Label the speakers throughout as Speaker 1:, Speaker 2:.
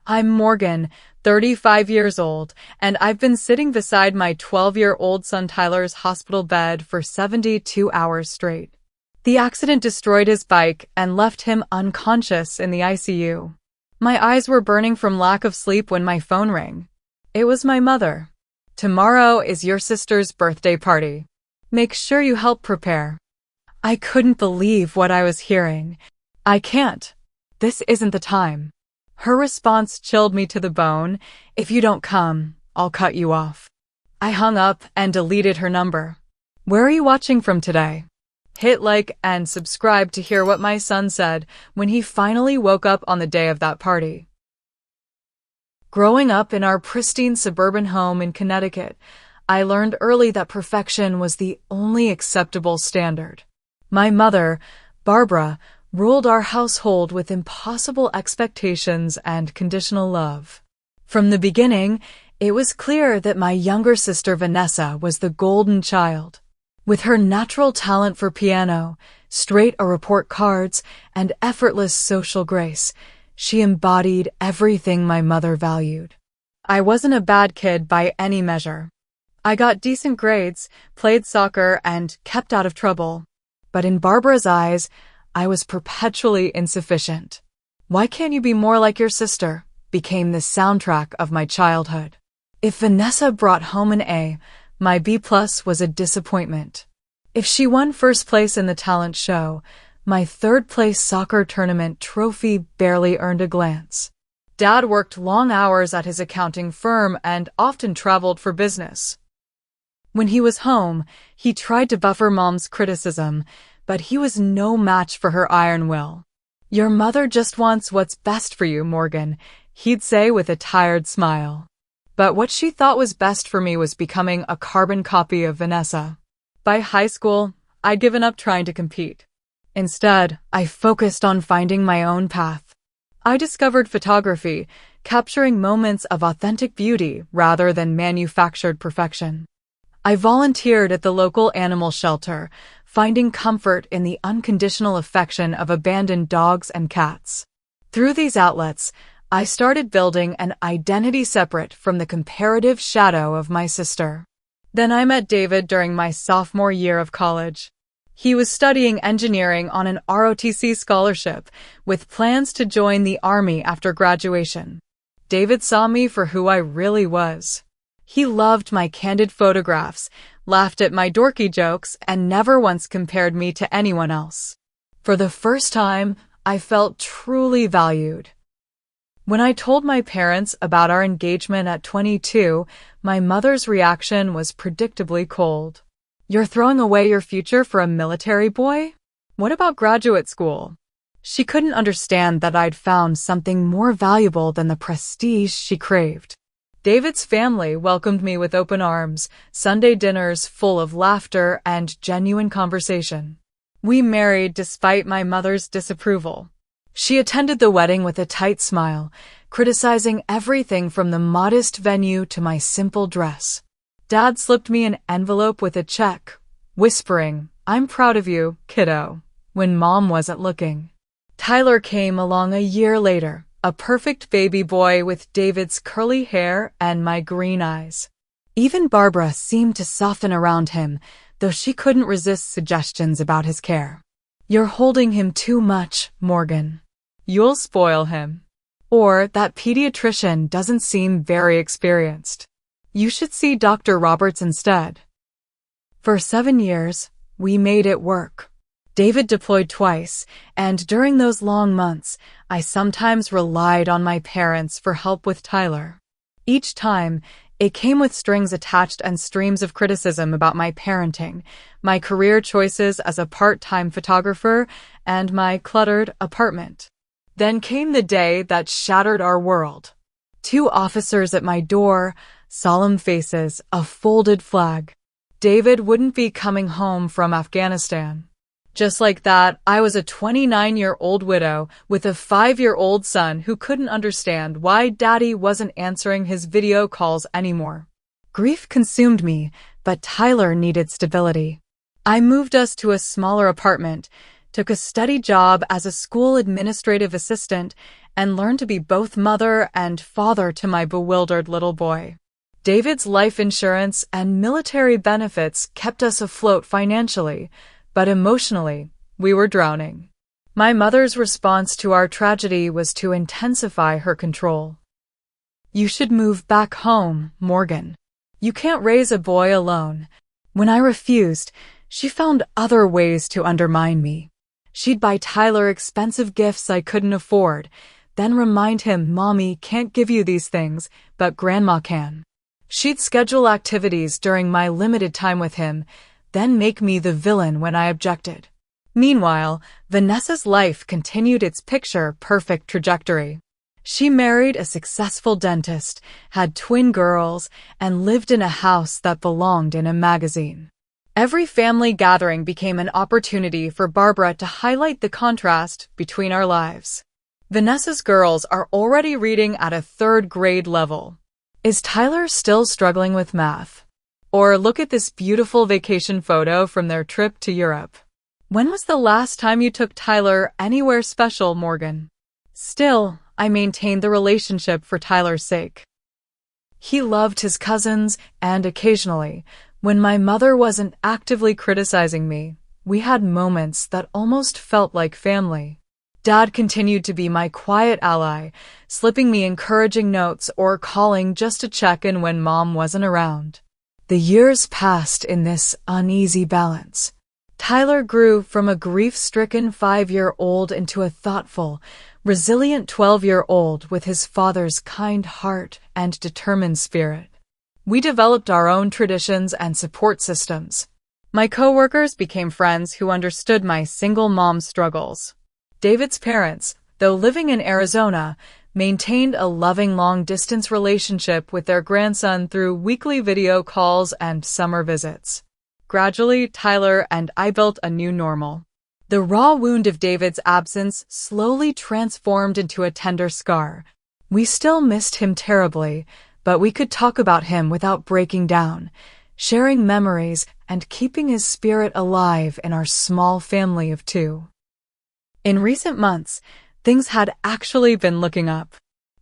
Speaker 1: I'm Morgan, 35 years old, and I've been sitting beside my 12-year-old son Tyler's hospital bed for 72 hours straight. The accident destroyed his bike and left him unconscious in the ICU. My eyes were burning from lack of sleep when my phone rang. It was my mother. Tomorrow is your sister's birthday party. Make sure you help prepare. I couldn't believe what I was hearing. I can't. This isn't the time. Her response chilled me to the bone. If you don't come, I'll cut you off. I hung up and deleted her number. Where are you watching from today? Hit like and subscribe to hear what my son said when he finally woke up on the day of that party. Growing up in our pristine suburban home in Connecticut, I learned early that perfection was the only acceptable standard. My mother, Barbara, ruled our household with impossible expectations and conditional love. From the beginning, it was clear that my younger sister Vanessa was the golden child. With her natural talent for piano, straight-a-report cards, and effortless social grace, she embodied everything my mother valued. I wasn't a bad kid by any measure. I got decent grades, played soccer, and kept out of trouble. But in Barbara's eyes, I was perpetually insufficient. Why can't you be more like your sister? Became the soundtrack of my childhood. If Vanessa brought home an A, my B+ was a disappointment. If she won first place in the talent show, my third-place soccer tournament trophy barely earned a glance. Dad worked long hours at his accounting firm and often traveled for business. When he was home, he tried to buffer Mom's criticism, but he was no match for her iron will. Your mother just wants what's best for you, Morgan, he'd say with a tired smile. But what she thought was best for me was becoming a carbon copy of Vanessa. By high school, I'd given up trying to compete. Instead, I focused on finding my own path. I discovered photography, capturing moments of authentic beauty rather than manufactured perfection. I volunteered at the local animal shelter, finding comfort in the unconditional affection of abandoned dogs and cats. Through these outlets, I started building an identity separate from the comparative shadow of my sister. Then I met David during my sophomore year of college. He was studying engineering on an ROTC scholarship, with plans to join the Army after graduation. David saw me for who I really was. He loved my candid photographs, laughed at my dorky jokes, and never once compared me to anyone else. For the first time, I felt truly valued. When I told my parents about our engagement at 22, my mother's reaction was predictably cold. You're throwing away your future for a military boy? What about graduate school? She couldn't understand that I'd found something more valuable than the prestige she craved. David's family welcomed me with open arms, Sunday dinners full of laughter and genuine conversation. We married despite my mother's disapproval. She attended the wedding with a tight smile, criticizing everything from the modest venue to my simple dress. Dad slipped me an envelope with a check, whispering, "I'm proud of you, kiddo," when Mom wasn't looking. Tyler came along a year later, a perfect baby boy with David's curly hair and my green eyes. Even Barbara seemed to soften around him, though she couldn't resist suggestions about his care. You're holding him too much, Morgan. You'll spoil him. Or that pediatrician doesn't seem very experienced. You should see Dr. Roberts instead. For 7 years, we made it work. David deployed twice, and during those long months, I sometimes relied on my parents for help with Tyler. Each time, it came with strings attached and streams of criticism about my parenting, my career choices as a part-time photographer, and my cluttered apartment. Then came the day that shattered our world. 2 officers at my door, solemn faces, a folded flag. David wouldn't be coming home from Afghanistan. Just like that, I was a 29-year-old widow with a 5-year-old son who couldn't understand why Daddy wasn't answering his video calls anymore. Grief consumed me, but Tyler needed stability. I moved us to a smaller apartment, took a steady job as a school administrative assistant, and learned to be both mother and father to my bewildered little boy. David's life insurance and military benefits kept us afloat financially, but emotionally, we were drowning. My mother's response to our tragedy was to intensify her control. "You should move back home, Morgan. You can't raise a boy alone." When I refused, she found other ways to undermine me. She'd buy Tyler expensive gifts I couldn't afford, then remind him Mommy can't give you these things, but Grandma can. She'd schedule activities during my limited time with him, then make me the villain when I objected. Meanwhile, Vanessa's life continued its picture-perfect trajectory. She married a successful dentist, had twin girls, and lived in a house that belonged in a magazine. Every family gathering became an opportunity for Barbara to highlight the contrast between our lives. Vanessa's girls are already reading at a third-grade level. Is Tyler still struggling with math? Or look at this beautiful vacation photo from their trip to Europe. When was the last time you took Tyler anywhere special, Morgan? Still, I maintained the relationship for Tyler's sake. He loved his cousins, and occasionally, when my mother wasn't actively criticizing me, we had moments that almost felt like family. Dad continued to be my quiet ally, slipping me encouraging notes or calling just to check in when Mom wasn't around. The years passed in this uneasy balance. Tyler grew from a grief-stricken 5-year-old into a thoughtful, resilient 12-year-old with his father's kind heart and determined spirit. We developed our own traditions and support systems. My coworkers became friends who understood my single mom struggles. David's parents, though living in Arizona, maintained a loving long-distance relationship with their grandson through weekly video calls and summer visits. Gradually, Tyler and I built a new normal. The raw wound of David's absence slowly transformed into a tender scar. We still missed him terribly, but we could talk about him without breaking down, sharing memories and keeping his spirit alive in our small family of 2. In recent months, things had actually been looking up.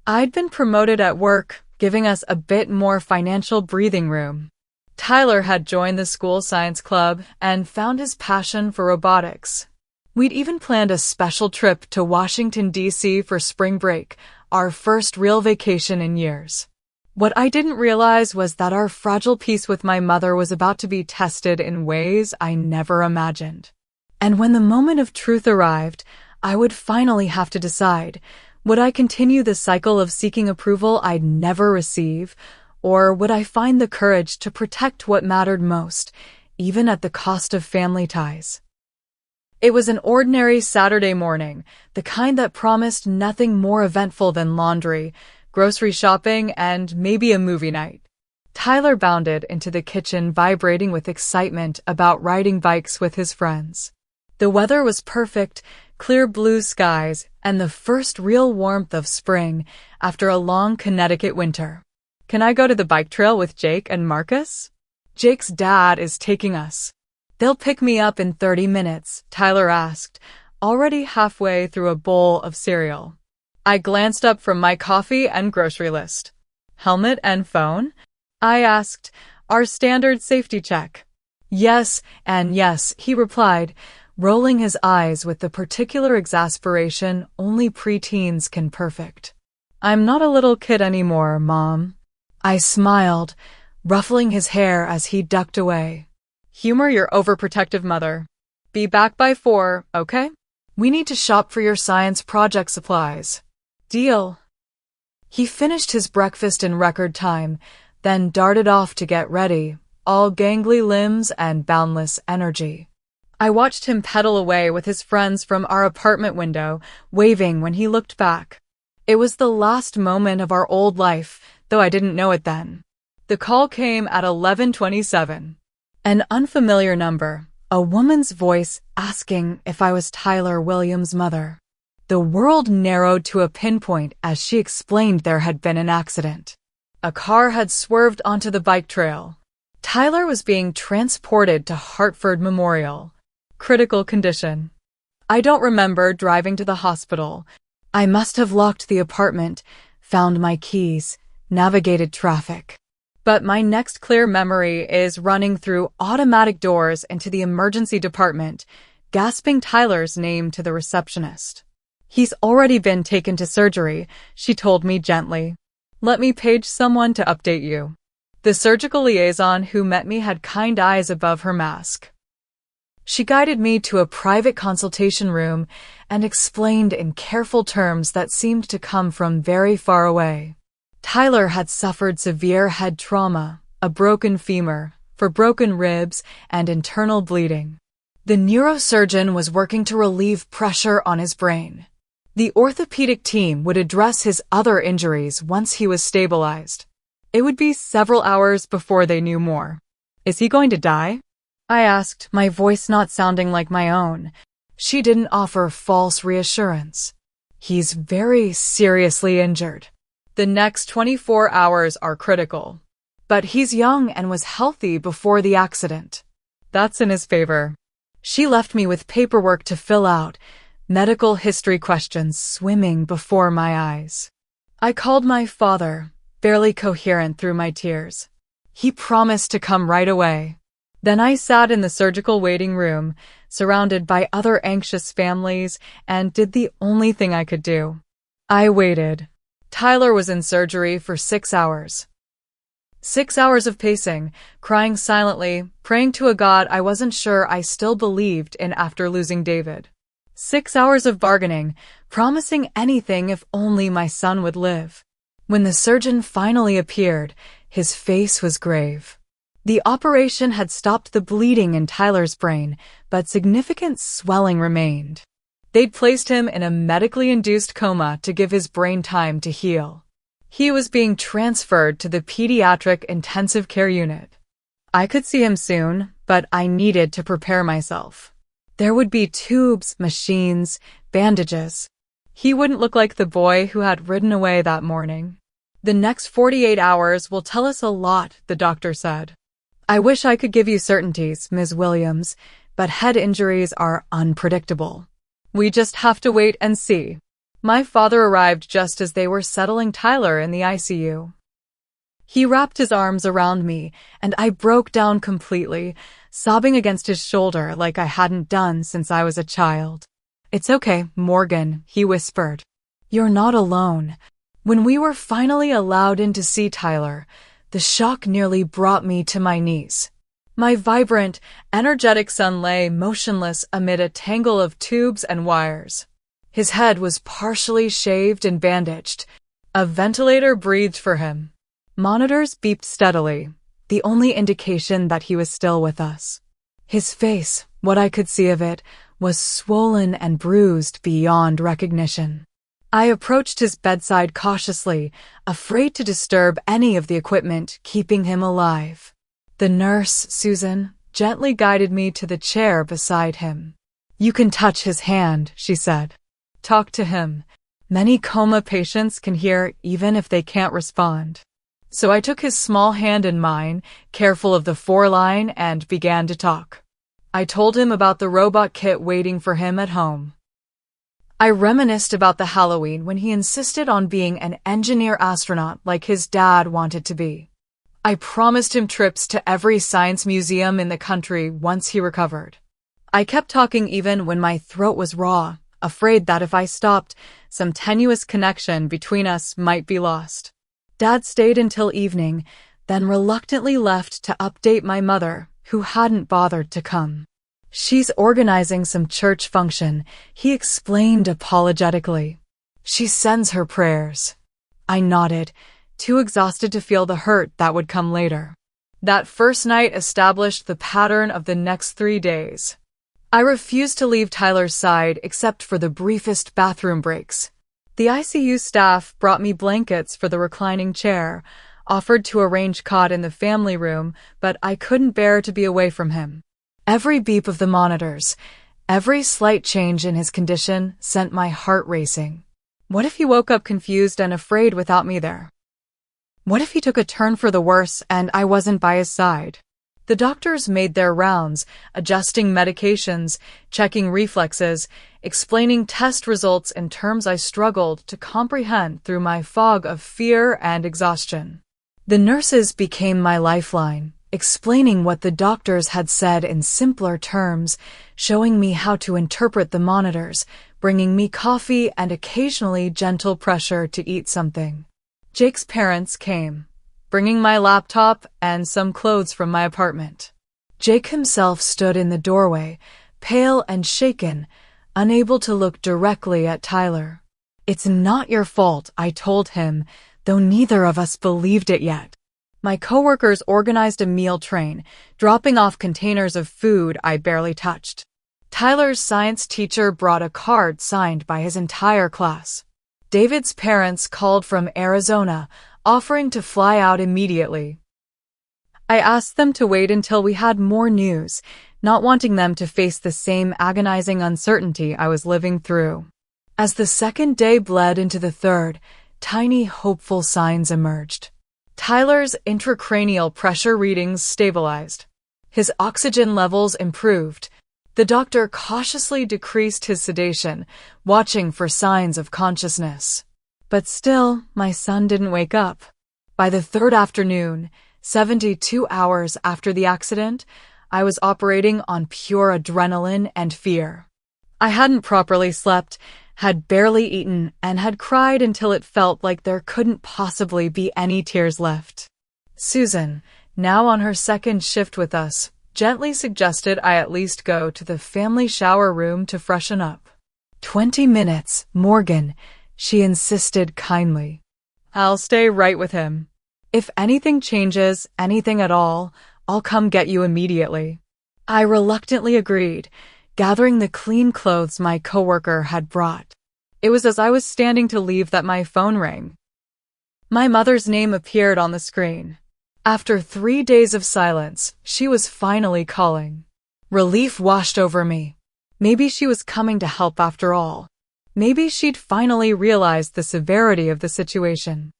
Speaker 1: I'd been promoted at work, giving us a bit more financial breathing room. Tyler had joined the school science club and found his passion for robotics. We'd even planned a special trip to Washington, D.C. for spring break, our first real vacation in years. What I didn't realize was that our fragile peace with my mother was about to be tested in ways I never imagined. And when the moment of truth arrived, I would finally have to decide, would I continue the cycle of seeking approval I'd never receive, or would I find the courage to protect what mattered most, even at the cost of family ties? It was an ordinary Saturday morning, the kind that promised nothing more eventful than laundry, grocery shopping, and maybe a movie night. Tyler bounded into the kitchen vibrating with excitement about riding bikes with his friends. The weather was perfect, clear blue skies, and the first real warmth of spring after a long Connecticut winter. "Can I go to the bike trail with Jake and Marcus? Jake's dad is taking us. They'll pick me up in 30 minutes, Tyler asked, already halfway through a bowl of cereal. I glanced up from my coffee and grocery list. "Helmet and phone?" I asked, "Our standard safety check." "Yes, and yes," he replied, rolling his eyes with the particular exasperation only preteens can perfect. "I'm not a little kid anymore, Mom." I smiled, ruffling his hair as he ducked away. "Humor your overprotective mother. Be back by 4, okay? We need to shop for your science project supplies." "Deal." He finished his breakfast in record time, then darted off to get ready, all gangly limbs and boundless energy. I watched him pedal away with his friends from our apartment window, waving when he looked back. It was the last moment of our old life, though I didn't know it then. The call came at 11:27. An unfamiliar number, a woman's voice asking if I was Tyler Williams' mother. The world narrowed to a pinpoint as she explained there had been an accident. A car had swerved onto the bike trail. Tyler was being transported to Hartford Memorial. Critical condition. I don't remember driving to the hospital, I must have locked the apartment, found my keys, navigated traffic. But my next clear memory is running through automatic doors into the emergency department, gasping Tyler's name to the receptionist. He's already been taken to surgery, she told me gently. Let me page someone to update you. The surgical liaison who met me had kind eyes above her mask. She guided me to a private consultation room and explained in careful terms that seemed to come from very far away. Tyler had suffered severe head trauma, a broken femur, broken ribs, and internal bleeding. The neurosurgeon was working to relieve pressure on his brain. The orthopedic team would address his other injuries once he was stabilized. It would be several hours before they knew more. Is he going to die? I asked, my voice not sounding like my own. She didn't offer false reassurance. He's very seriously injured. The next 24 hours are critical. But he's young and was healthy before the accident. That's in his favor. She left me with paperwork to fill out, medical history questions swimming before my eyes. I called my father, barely coherent through my tears. He promised to come right away. Then I sat in the surgical waiting room, surrounded by other anxious families, and did the only thing I could do. I waited. Tyler was in surgery for 6 hours. 6 hours of pacing, crying silently, praying to a God I wasn't sure I still believed in after losing David. 6 hours of bargaining, promising anything if only my son would live. When the surgeon finally appeared, his face was grave. The operation had stopped the bleeding in Tyler's brain, but significant swelling remained. They'd placed him in a medically induced coma to give his brain time to heal. He was being transferred to the pediatric intensive care unit. I could see him soon, but I needed to prepare myself. There would be tubes, machines, bandages. He wouldn't look like the boy who had ridden away that morning. The next 48 hours will tell us a lot, the doctor said. I wish I could give you certainties, Ms. Williams, but head injuries are unpredictable. We just have to wait and see. My father arrived just as they were settling Tyler in the ICU. He wrapped his arms around me, and I broke down completely, sobbing against his shoulder like I hadn't done since I was a child. It's okay, Morgan, he whispered. You're not alone. When we were finally allowed in to see Tyler, the shock nearly brought me to my knees. My vibrant, energetic son lay motionless amid a tangle of tubes and wires. His head was partially shaved and bandaged. A ventilator breathed for him. Monitors beeped steadily, the only indication that he was still with us. His face, what I could see of it, was swollen and bruised beyond recognition. I approached his bedside cautiously, afraid to disturb any of the equipment keeping him alive. The nurse, Susan, gently guided me to the chair beside him. You can touch his hand, she said. Talk to him. Many coma patients can hear even if they can't respond. So I took his small hand in mine, careful of the foreline, and began to talk. I told him about the robot kit waiting for him at home. I reminisced about the Halloween when he insisted on being an engineer astronaut like his dad wanted to be. I promised him trips to every science museum in the country once he recovered. I kept talking even when my throat was raw, afraid that if I stopped, some tenuous connection between us might be lost. Dad stayed until evening, then reluctantly left to update my mother, who hadn't bothered to come. She's organizing some church function, he explained apologetically. She sends her prayers. I nodded, too exhausted to feel the hurt that would come later. That first night established the pattern of the next 3 days. I refused to leave Tyler's side except for the briefest bathroom breaks. The ICU staff brought me blankets for the reclining chair, offered to arrange cot in the family room, but I couldn't bear to be away from him. Every beep of the monitors, every slight change in his condition sent my heart racing. What if he woke up confused and afraid without me there? What if he took a turn for the worse and I wasn't by his side? The doctors made their rounds, adjusting medications, checking reflexes, explaining test results in terms I struggled to comprehend through my fog of fear and exhaustion. The nurses became my lifeline, explaining what the doctors had said in simpler terms, showing me how to interpret the monitors, bringing me coffee and occasionally gentle pressure to eat something. Jake's parents came, bringing my laptop and some clothes from my apartment. Jake himself stood in the doorway, pale and shaken, unable to look directly at Tyler. "It's not your fault," I told him, though neither of us believed it yet. My coworkers organized a meal train, dropping off containers of food I barely touched. Tyler's science teacher brought a card signed by his entire class. David's parents called from Arizona, offering to fly out immediately. I asked them to wait until we had more news, not wanting them to face the same agonizing uncertainty I was living through. As the second day bled into the third, tiny hopeful signs emerged. Tyler's intracranial pressure readings stabilized. His oxygen levels improved. The doctor cautiously decreased his sedation, watching for signs of consciousness. But still, my son didn't wake up. By the third afternoon, 72 hours after the accident, I was operating on pure adrenaline and fear. I hadn't properly slept, had barely eaten, and had cried until it felt like there couldn't possibly be any tears left. Susan, now on her second shift with us, gently suggested I at least go to the family shower room to freshen up. 20 minutes, Morgan, she insisted kindly. "I'll stay right with him. If anything changes, anything at all, I'll come get you immediately." I reluctantly agreed, gathering the clean clothes my coworker had brought. It was as I was standing to leave that my phone rang. My mother's name appeared on the screen. After 3 days of silence, she was finally calling. Relief washed over me. Maybe she was coming to help after all. Maybe she'd finally realized the severity of the situation.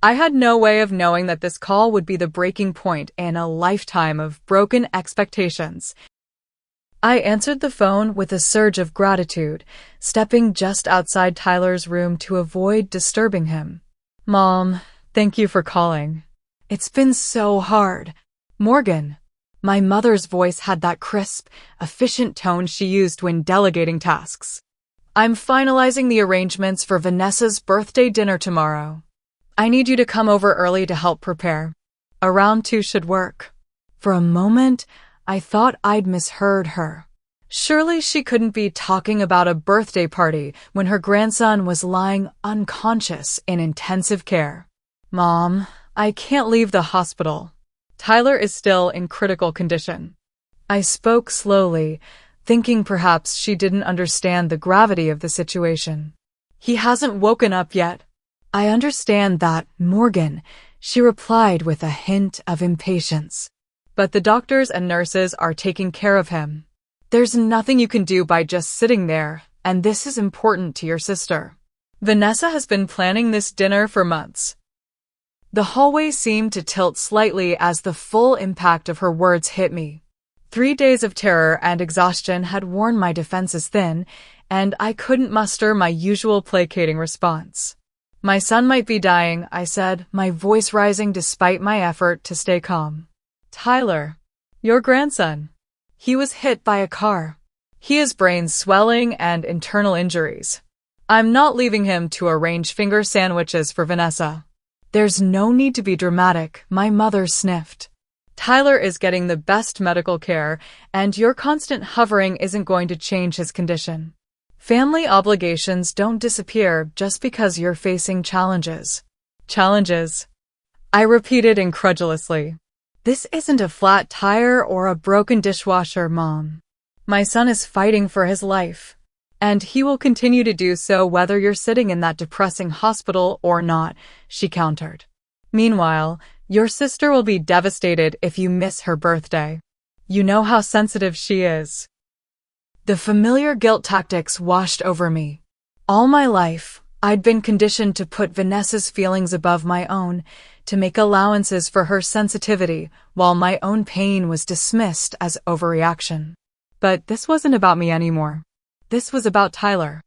Speaker 1: I had no way of knowing that this call would be the breaking point in a lifetime of broken expectations. I answered the phone with a surge of gratitude, stepping just outside Tyler's room to avoid disturbing him. "Mom, thank you for calling. It's been so hard." "Morgan." My mother's voice had that crisp, efficient tone she used when delegating tasks. "I'm finalizing the arrangements for Vanessa's birthday dinner tomorrow. I need you to come over early to help prepare. Around 2 should work." For a moment, I thought I'd misheard her. Surely she couldn't be talking about a birthday party when her grandson was lying unconscious in intensive care. "Mom, I can't leave the hospital. Tyler is still in critical condition." I spoke slowly, thinking perhaps she didn't understand the gravity of the situation. "He hasn't woken up yet." "I understand that, Morgan," she replied with a hint of impatience. "But the doctors and nurses are taking care of him. There's nothing you can do by just sitting there, and this is important to your sister. Vanessa has been planning this dinner for months." The hallway seemed to tilt slightly as the full impact of her words hit me. 3 days of terror and exhaustion had worn my defenses thin, and I couldn't muster my usual placating response. "My son might be dying," I said, my voice rising despite my effort to stay calm. "Tyler, your grandson. He was hit by a car. He has brain swelling and internal injuries. I'm not leaving him to arrange finger sandwiches for Vanessa." "There's no need to be dramatic," my mother sniffed. "Tyler is getting the best medical care, and your constant hovering isn't going to change his condition. Family obligations don't disappear just because you're facing challenges." "Challenges?" I repeated incredulously. "This isn't a flat tire or a broken dishwasher, Mom. My son is fighting for his life, and he will continue to do so whether you're sitting in that depressing hospital or not," she countered. "Meanwhile, your sister will be devastated if you miss her birthday. You know how sensitive she is." The familiar guilt tactics washed over me. All my life, I'd been conditioned to put Vanessa's feelings above my own, to make allowances for her sensitivity, while my own pain was dismissed as overreaction. But this wasn't about me anymore. This was about Tyler.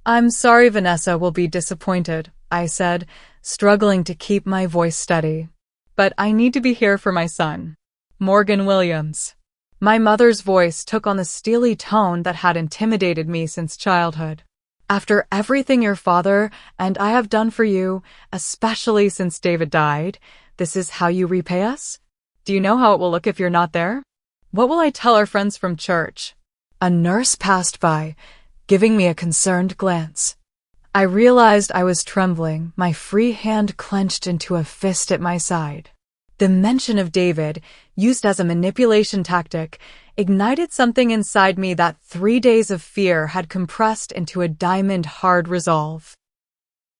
Speaker 1: "I'm sorry Vanessa will be disappointed," I said, struggling to keep my voice steady. "But I need to be here for my son, Morgan Williams." My mother's voice took on the steely tone that had intimidated me since childhood. "After everything your father and I have done for you, especially since David died, this is how you repay us? Do you know how it will look if you're not there? What will I tell our friends from church?" A nurse passed by, giving me a concerned glance. I realized I was trembling, my free hand clenched into a fist at my side. The mention of David, used as a manipulation tactic, ignited something inside me that 3 days of fear had compressed into a diamond-hard resolve.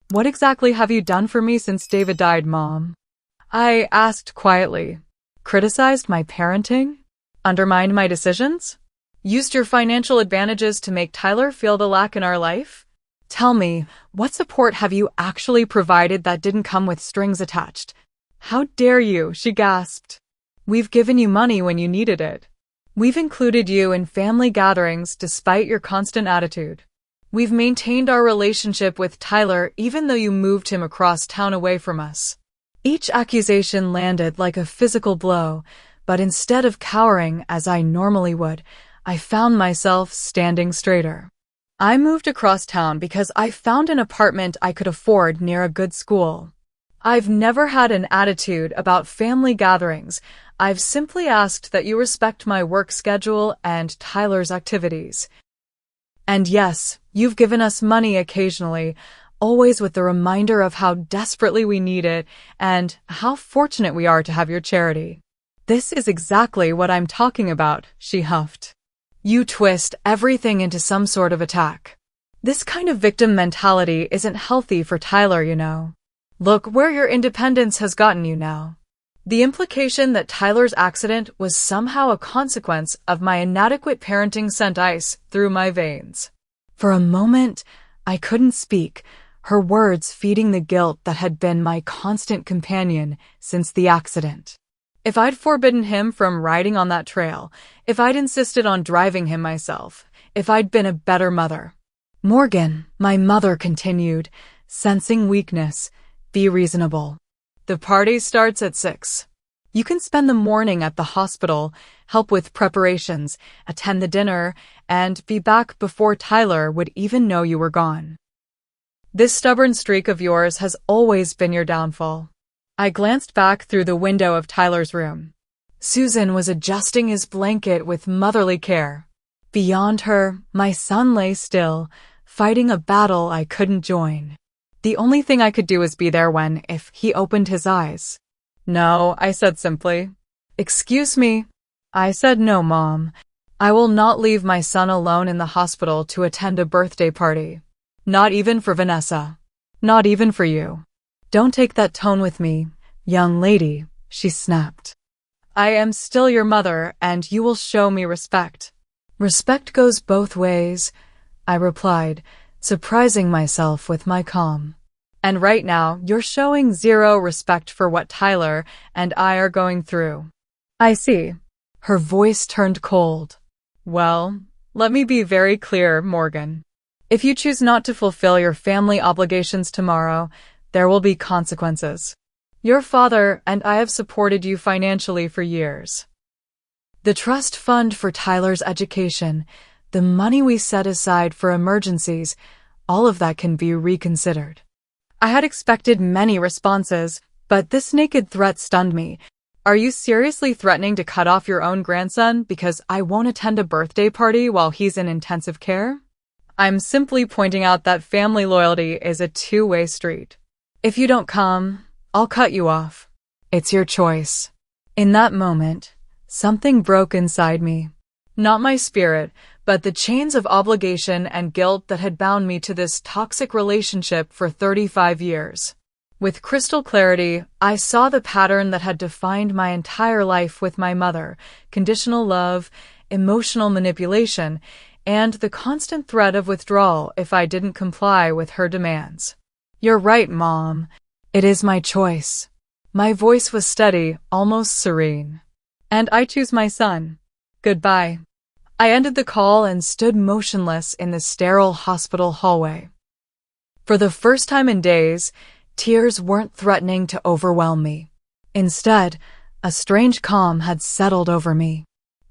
Speaker 1: "What exactly have you done for me since David died, Mom?" I asked quietly. "Criticized my parenting? Undermined my decisions? Used your financial advantages to make Tyler feel the lack in our life? Tell me, what support have you actually provided that didn't come with strings attached?" "How dare you?" she gasped. "We've given you money when you needed it. We've included you in family gatherings despite your constant attitude. We've maintained our relationship with Tyler even though you moved him across town away from us." Each accusation landed like a physical blow, but instead of cowering as I normally would, I found myself standing straighter. "I moved across town because I found an apartment I could afford near a good school. I've never had an attitude about family gatherings. I've simply asked that you respect my work schedule and Tyler's activities. And yes, you've given us money occasionally, always with the reminder of how desperately we need it and how fortunate we are to have your charity." "This is exactly what I'm talking about," she huffed. "You twist everything into some sort of attack. This kind of victim mentality isn't healthy for Tyler, you know. Look where your independence has gotten you now." The implication that Tyler's accident was somehow a consequence of my inadequate parenting sent ice through my veins. For a moment, I couldn't speak, her words feeding the guilt that had been my constant companion since the accident. If I'd forbidden him from riding on that trail, if I'd insisted on driving him myself, if I'd been a better mother. "Morgan," my mother continued, sensing weakness, "be reasonable. The party starts at 6. You can spend the morning at the hospital, help with preparations, attend the dinner, and be back before Tyler would even know you were gone. This stubborn streak of yours has always been your downfall." I glanced back through the window of Tyler's room. Susan was adjusting his blanket with motherly care. Beyond her, my son lay still, fighting a battle I couldn't join. The only thing I could do was be there when, if he opened his eyes. "No," I said simply. "Excuse me." I said no, Mom. I will not leave my son alone in the hospital to attend a birthday party. Not even for Vanessa. Not even for you. "Don't take that tone with me, young lady," she snapped. "I am still your mother, and you will show me respect." "Respect goes both ways," I replied, surprising myself with my calm. "And right now, you're showing zero respect for what Tyler and I are going through." "I see." Her voice turned cold. "Well, let me be very clear, Morgan. If you choose not to fulfill your family obligations tomorrow, there will be consequences. Your father and I have supported you financially for years. The trust fund for Tyler's education, the money we set aside for emergencies, all of that can be reconsidered." I had expected many responses, but this naked threat stunned me. "Are you seriously threatening to cut off your own grandson because I won't attend a birthday party while he's in intensive care?" "I'm simply pointing out that family loyalty is a two-way street. If you don't come, I'll cut you off. It's your choice." In that moment, something broke inside me. Not my spirit, but the chains of obligation and guilt that had bound me to this toxic relationship for 35 years. With crystal clarity, I saw the pattern that had defined my entire life with my mother: conditional love, emotional manipulation, and the constant threat of withdrawal if I didn't comply with her demands. You're right, Mom. It is my choice. My voice was steady, almost serene. And I choose my son. Goodbye. I ended the call and stood motionless in the sterile hospital hallway. For the first time in days, tears weren't threatening to overwhelm me. Instead, a strange calm had settled over me.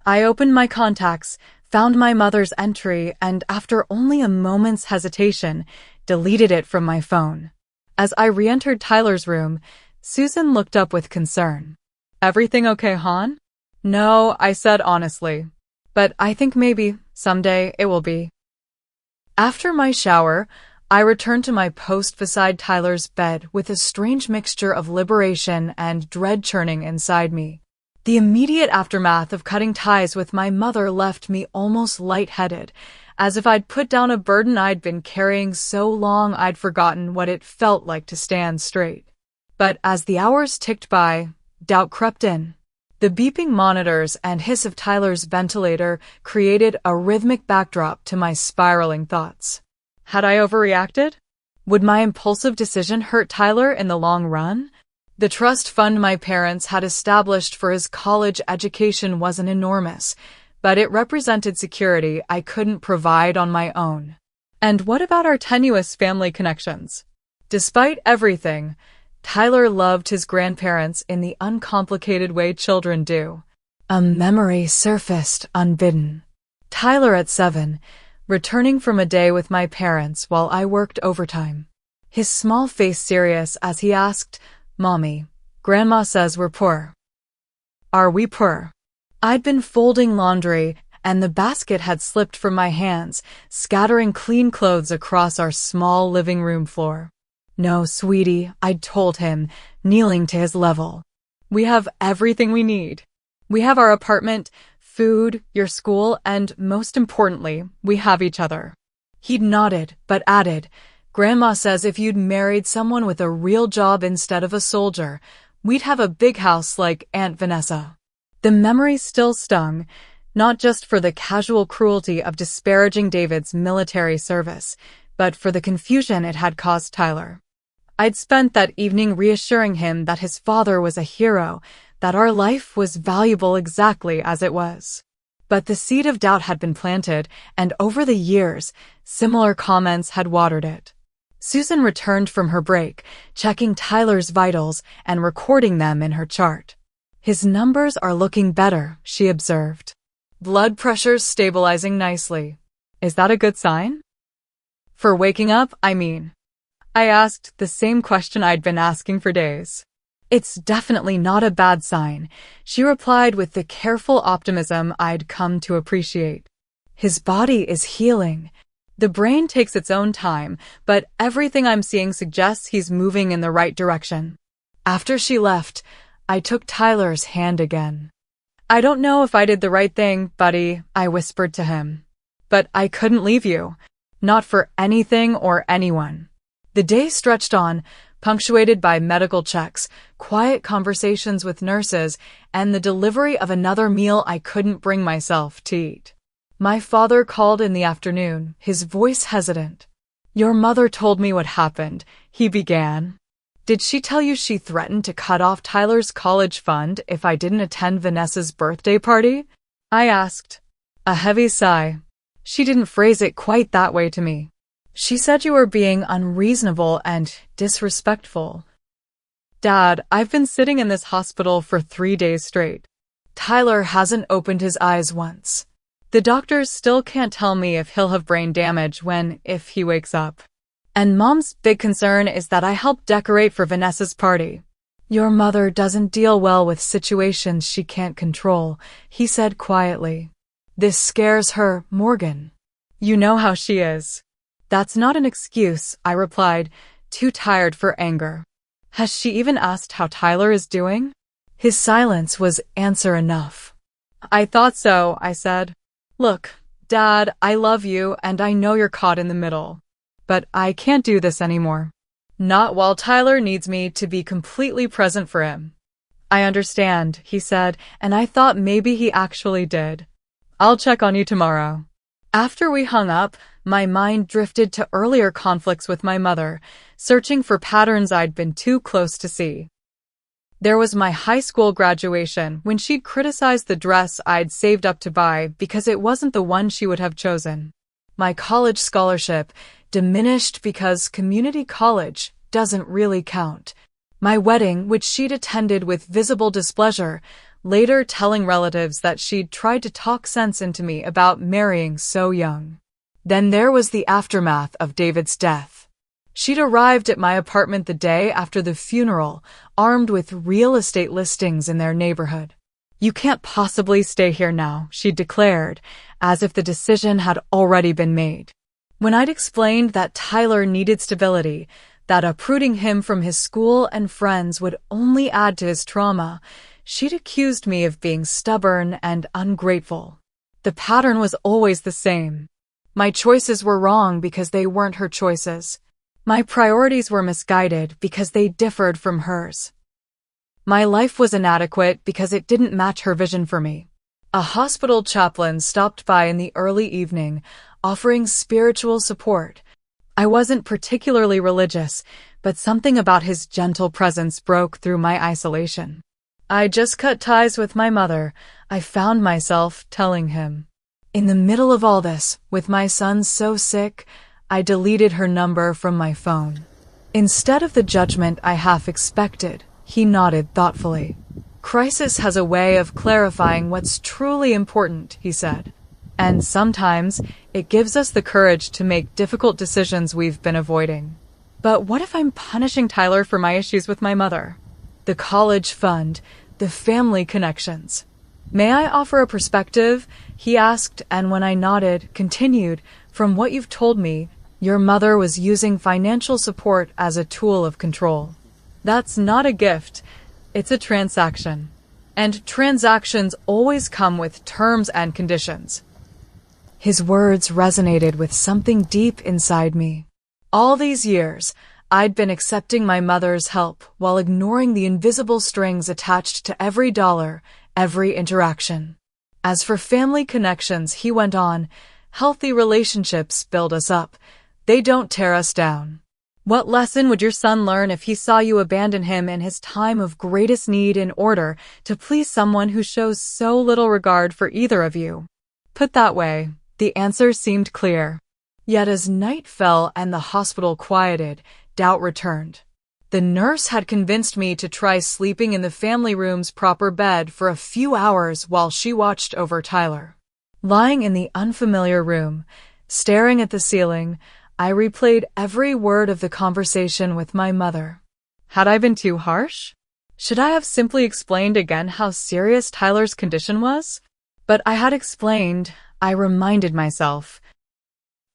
Speaker 1: I opened my contacts, found my mother's entry, and after only a moment's hesitation, deleted it from my phone. As I re-entered Tyler's room, Susan looked up with concern. Everything okay, hon? No, I said honestly. But I think maybe, someday, it will be. After my shower, I returned to my post beside Tyler's bed with a strange mixture of liberation and dread churning inside me. The immediate aftermath of cutting ties with my mother left me almost lightheaded, as if I'd put down a burden I'd been carrying so long I'd forgotten what it felt like to stand straight. But as the hours ticked by, doubt crept in. The beeping monitors and hiss of Tyler's ventilator created a rhythmic backdrop to my spiraling thoughts. Had I overreacted? Would my impulsive decision hurt Tyler in the long run? The trust fund my parents had established for his college education wasn't enormous, but it represented security I couldn't provide on my own. And what about our tenuous family connections? Despite everything, Tyler loved his grandparents in the uncomplicated way children do. A memory surfaced unbidden. Tyler at 7, returning from a day with my parents while I worked overtime. His small face serious as he asked, "Mommy, Grandma says we're poor." Are we poor? I'd been folding laundry, and the basket had slipped from my hands, scattering clean clothes across our small living room floor. No, sweetie, I'd told him, kneeling to his level. We have everything we need. We have our apartment, food, your school, and most importantly, we have each other. He'd nodded, but added, "Grandma says if you'd married someone with a real job instead of a soldier, we'd have a big house like Aunt Vanessa." The memory still stung, not just for the casual cruelty of disparaging David's military service, but for the confusion it had caused Tyler. I'd spent that evening reassuring him that his father was a hero, that our life was valuable exactly as it was. But the seed of doubt had been planted, and over the years, similar comments had watered it. Susan returned from her break, checking Tyler's vitals and recording them in her chart. "His numbers are looking better," she observed. "Blood pressure's stabilizing nicely. Is that a good sign?" "For waking up, I mean." I asked the same question I'd been asking for days. "It's definitely not a bad sign," she replied with the careful optimism I'd come to appreciate. "His body is healing. The brain takes its own time, but everything I'm seeing suggests he's moving in the right direction." After she left, I took Tyler's hand again. "I don't know if I did the right thing, buddy," I whispered to him. "But I couldn't leave you. Not for anything or anyone." The day stretched on, punctuated by medical checks, quiet conversations with nurses, and the delivery of another meal I couldn't bring myself to eat. My father called in the afternoon, his voice hesitant. "Your mother told me what happened," he began. "Did she tell you she threatened to cut off Tyler's college fund if I didn't attend Vanessa's birthday party?" I asked. A heavy sigh. "She didn't phrase it quite that way to me. She said you were being unreasonable and disrespectful." "Dad, I've been sitting in this hospital for 3 days straight. Tyler hasn't opened his eyes once. The doctors still can't tell me if he'll have brain damage if he wakes up. And Mom's big concern is that I help decorate for Vanessa's party." "Your mother doesn't deal well with situations she can't control," he said quietly. "This scares her, Morgan. You know how she is." "That's not an excuse," I replied, too tired for anger. "Has she even asked how Tyler is doing?" His silence was answer enough. "I thought so," I said. "Look, Dad, I love you and I know you're caught in the middle. But I can't do this anymore. Not while Tyler needs me to be completely present for him." "I understand," he said, and I thought maybe he actually did. "I'll check on you tomorrow." After we hung up, my mind drifted to earlier conflicts with my mother, searching for patterns I'd been too close to see. There was my high school graduation when she'd criticized the dress I'd saved up to buy because it wasn't the one she would have chosen. My college scholarship diminished because community college doesn't really count. My wedding, which she'd attended with visible displeasure, later telling relatives that she'd tried to talk sense into me about marrying so young. Then there was the aftermath of David's death. She'd arrived at my apartment the day after the funeral, armed with real estate listings in their neighborhood. "You can't possibly stay here now," she declared, as if the decision had already been made. When I'd explained that Tyler needed stability, that uprooting him from his school and friends would only add to his trauma, she'd accused me of being stubborn and ungrateful. The pattern was always the same. My choices were wrong because they weren't her choices. My priorities were misguided because they differed from hers. My life was inadequate because it didn't match her vision for me. A hospital chaplain stopped by in the early evening, offering spiritual support. I wasn't particularly religious, but something about his gentle presence broke through my isolation. I just cut ties with my mother, I found myself telling him. In the middle of all this, with my son so sick, I deleted her number from my phone. Instead of the judgment I half expected, he nodded thoughtfully. "Crisis has a way of clarifying what's truly important," he said. "And sometimes it gives us the courage to make difficult decisions we've been avoiding." But what if I'm punishing Tyler for my issues with my mother? The college fund, the family connections. "May I offer a perspective?" he asked, and when I nodded, continued, "From what you've told me, your mother was using financial support as a tool of control. That's not a gift, it's a transaction. And transactions always come with terms and conditions." His words resonated with something deep inside me. All these years, I'd been accepting my mother's help while ignoring the invisible strings attached to every dollar, every interaction. As for family connections, he went on, healthy relationships build us up. They don't tear us down. What lesson would your son learn if he saw you abandon him in his time of greatest need in order to please someone who shows so little regard for either of you? Put that way, the answer seemed clear. Yet as night fell and the hospital quieted, doubt returned. The nurse had convinced me to try sleeping in the family room's proper bed for a few hours while she watched over Tyler. Lying in the unfamiliar room, staring at the ceiling, I replayed every word of the conversation with my mother. Had I been too harsh? Should I have simply explained again how serious Tyler's condition was? But I had explained, I reminded myself.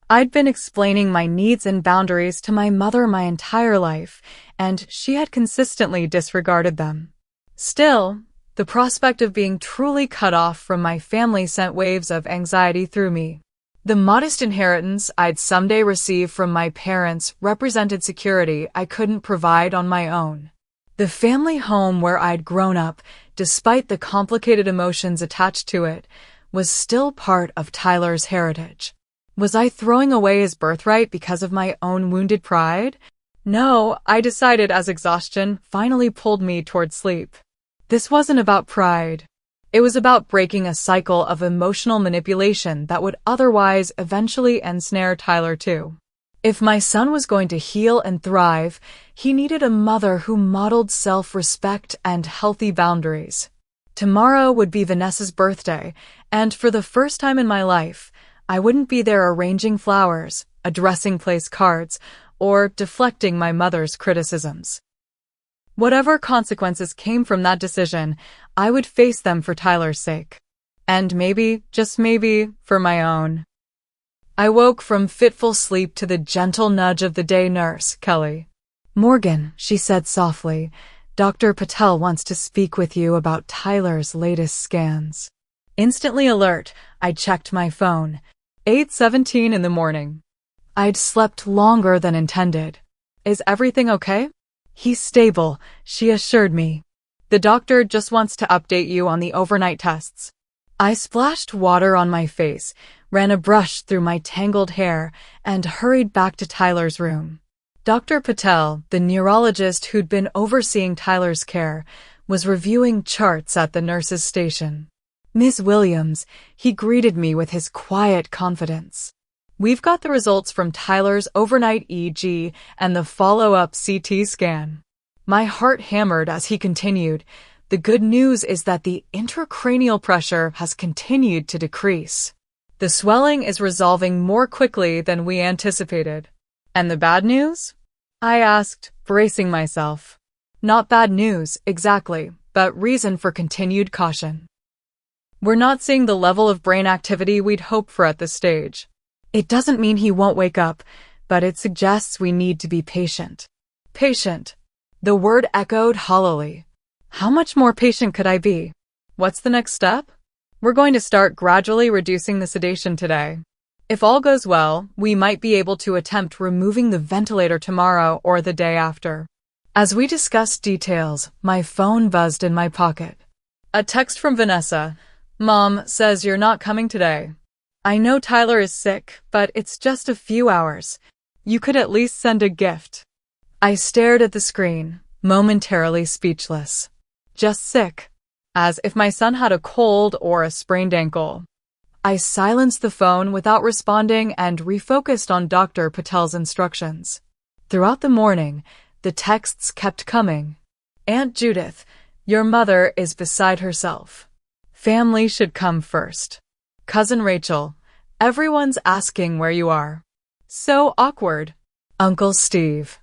Speaker 1: I'd been explaining my needs and boundaries to my mother my entire life, and she had consistently disregarded them. Still, the prospect of being truly cut off from my family sent waves of anxiety through me. The modest inheritance I'd someday receive from my parents represented security I couldn't provide on my own. The family home where I'd grown up, despite the complicated emotions attached to it, was still part of Tyler's heritage. Was I throwing away his birthright because of my own wounded pride? No, I decided as exhaustion finally pulled me toward sleep. This wasn't about pride. It was about breaking a cycle of emotional manipulation that would otherwise eventually ensnare Tyler too. If my son was going to heal and thrive, he needed a mother who modeled self-respect and healthy boundaries. Tomorrow would be Vanessa's birthday, and for the first time in my life, I wouldn't be there arranging flowers, addressing place cards, or deflecting my mother's criticisms. Whatever consequences came from that decision, I would face them for Tyler's sake. And maybe, just maybe, for my own. I woke from fitful sleep to the gentle nudge of the day nurse, Kelly. "Morgan," she said softly, "Dr. Patel wants to speak with you about Tyler's latest scans." Instantly alert, I checked my phone. 8:17 in the morning. I'd slept longer than intended. "Is everything okay?" "He's stable," she assured me. "The doctor just wants to update you on the overnight tests." I splashed water on my face, ran a brush through my tangled hair, and hurried back to Tyler's room. Dr. Patel, the neurologist who'd been overseeing Tyler's care, was reviewing charts at the nurse's station. "Ms. Williams," he greeted me with his quiet confidence. "We've got the results from Tyler's overnight EEG and the follow-up CT scan." My heart hammered as he continued, "The good news is that the intracranial pressure has continued to decrease. The swelling is resolving more quickly than we anticipated." "And the bad news?" I asked, bracing myself. "Not bad news, exactly, but reason for continued caution. We're not seeing the level of brain activity we'd hoped for at this stage. It doesn't mean he won't wake up, but it suggests we need to be patient." Patient. The word echoed hollowly. How much more patient could I be? What's the next step? "We're going to start gradually reducing the sedation today. If all goes well, we might be able to attempt removing the ventilator tomorrow or the day after." As we discussed details, my phone buzzed in my pocket. A text from Vanessa. "Mom says you're not coming today. I know Tyler is sick, but it's just a few hours. You could at least send a gift." I stared at the screen, momentarily speechless. Just sick. As if my son had a cold or a sprained ankle. I silenced the phone without responding and refocused on Dr. Patel's instructions. Throughout the morning, the texts kept coming. "Aunt Judith, your mother is beside herself. Family should come first. Cousin Rachel, everyone's asking where you are. So awkward. Uncle Steve.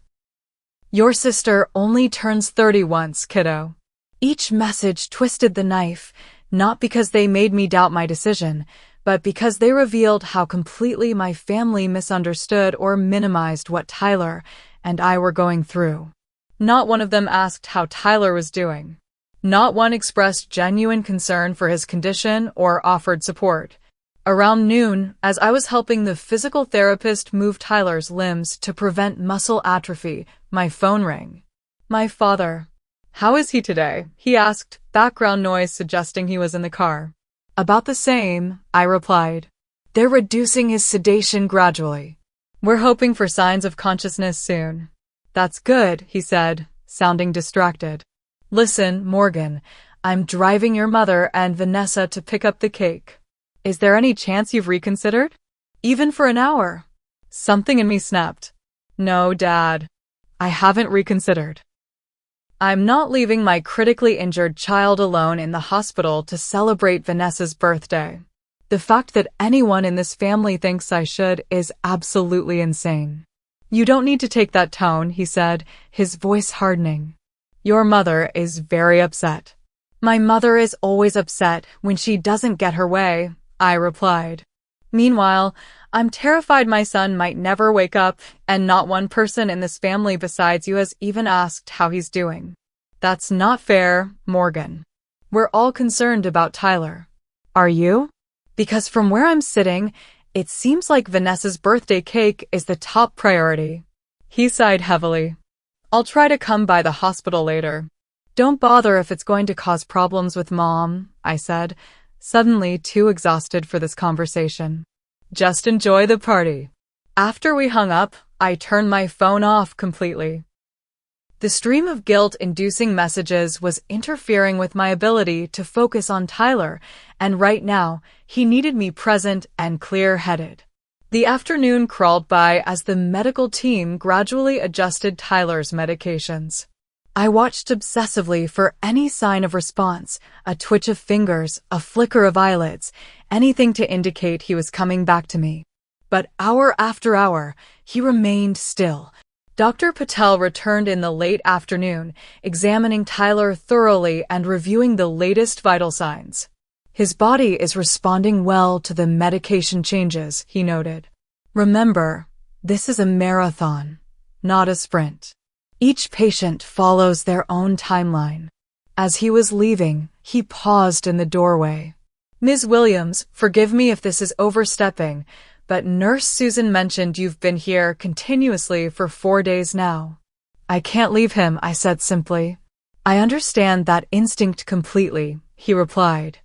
Speaker 1: Your sister only turns 30 once, kiddo." Each message twisted the knife, not because they made me doubt my decision, but because they revealed how completely my family misunderstood or minimized what Tyler and I were going through. Not one of them asked how Tyler was doing. Not one expressed genuine concern for his condition or offered support. Around noon, as I was helping the physical therapist move Tyler's limbs to prevent muscle atrophy, my phone rang. My father. "How is he today?" he asked, background noise suggesting he was in the car. "About the same," I replied. "They're reducing his sedation gradually. We're hoping for signs of consciousness soon." "That's good," he said, sounding distracted. "Listen, Morgan, I'm driving your mother and Vanessa to pick up the cake. Is there any chance you've reconsidered? Even for an hour?" Something in me snapped. "No, Dad. I haven't reconsidered. I'm not leaving my critically injured child alone in the hospital to celebrate Vanessa's birthday. The fact that anyone in this family thinks I should is absolutely insane." "You don't need to take that tone," he said, his voice hardening. "Your mother is very upset." "My mother is always upset when she doesn't get her way," I replied. "Meanwhile, I'm terrified my son might never wake up, and not one person in this family besides you has even asked how he's doing." "That's not fair, Morgan. We're all concerned about Tyler." "Are you?" "Because from where I'm sitting, it seems like Vanessa's birthday cake is the top priority." He sighed heavily. "I'll try to come by the hospital later." "Don't bother if it's going to cause problems with Mom," I said, suddenly too exhausted for this conversation. "Just enjoy the party." After we hung up, I turned my phone off completely. The stream of guilt-inducing messages was interfering with my ability to focus on Tyler, and right now, he needed me present and clear-headed. The afternoon crawled by as the medical team gradually adjusted Tyler's medications. I watched obsessively for any sign of response, a twitch of fingers, a flicker of eyelids, anything to indicate he was coming back to me. But hour after hour, he remained still. Dr. Patel returned in the late afternoon, examining Tyler thoroughly and reviewing the latest vital signs. "His body is responding well to the medication changes," he noted. "Remember, this is a marathon, not a sprint. Each patient follows their own timeline." As he was leaving, he paused in the doorway. "Ms. Williams, forgive me if this is overstepping, but Nurse Susan mentioned you've been here continuously for 4 days now." "I can't leave him," I said simply. "I understand that instinct completely," he replied.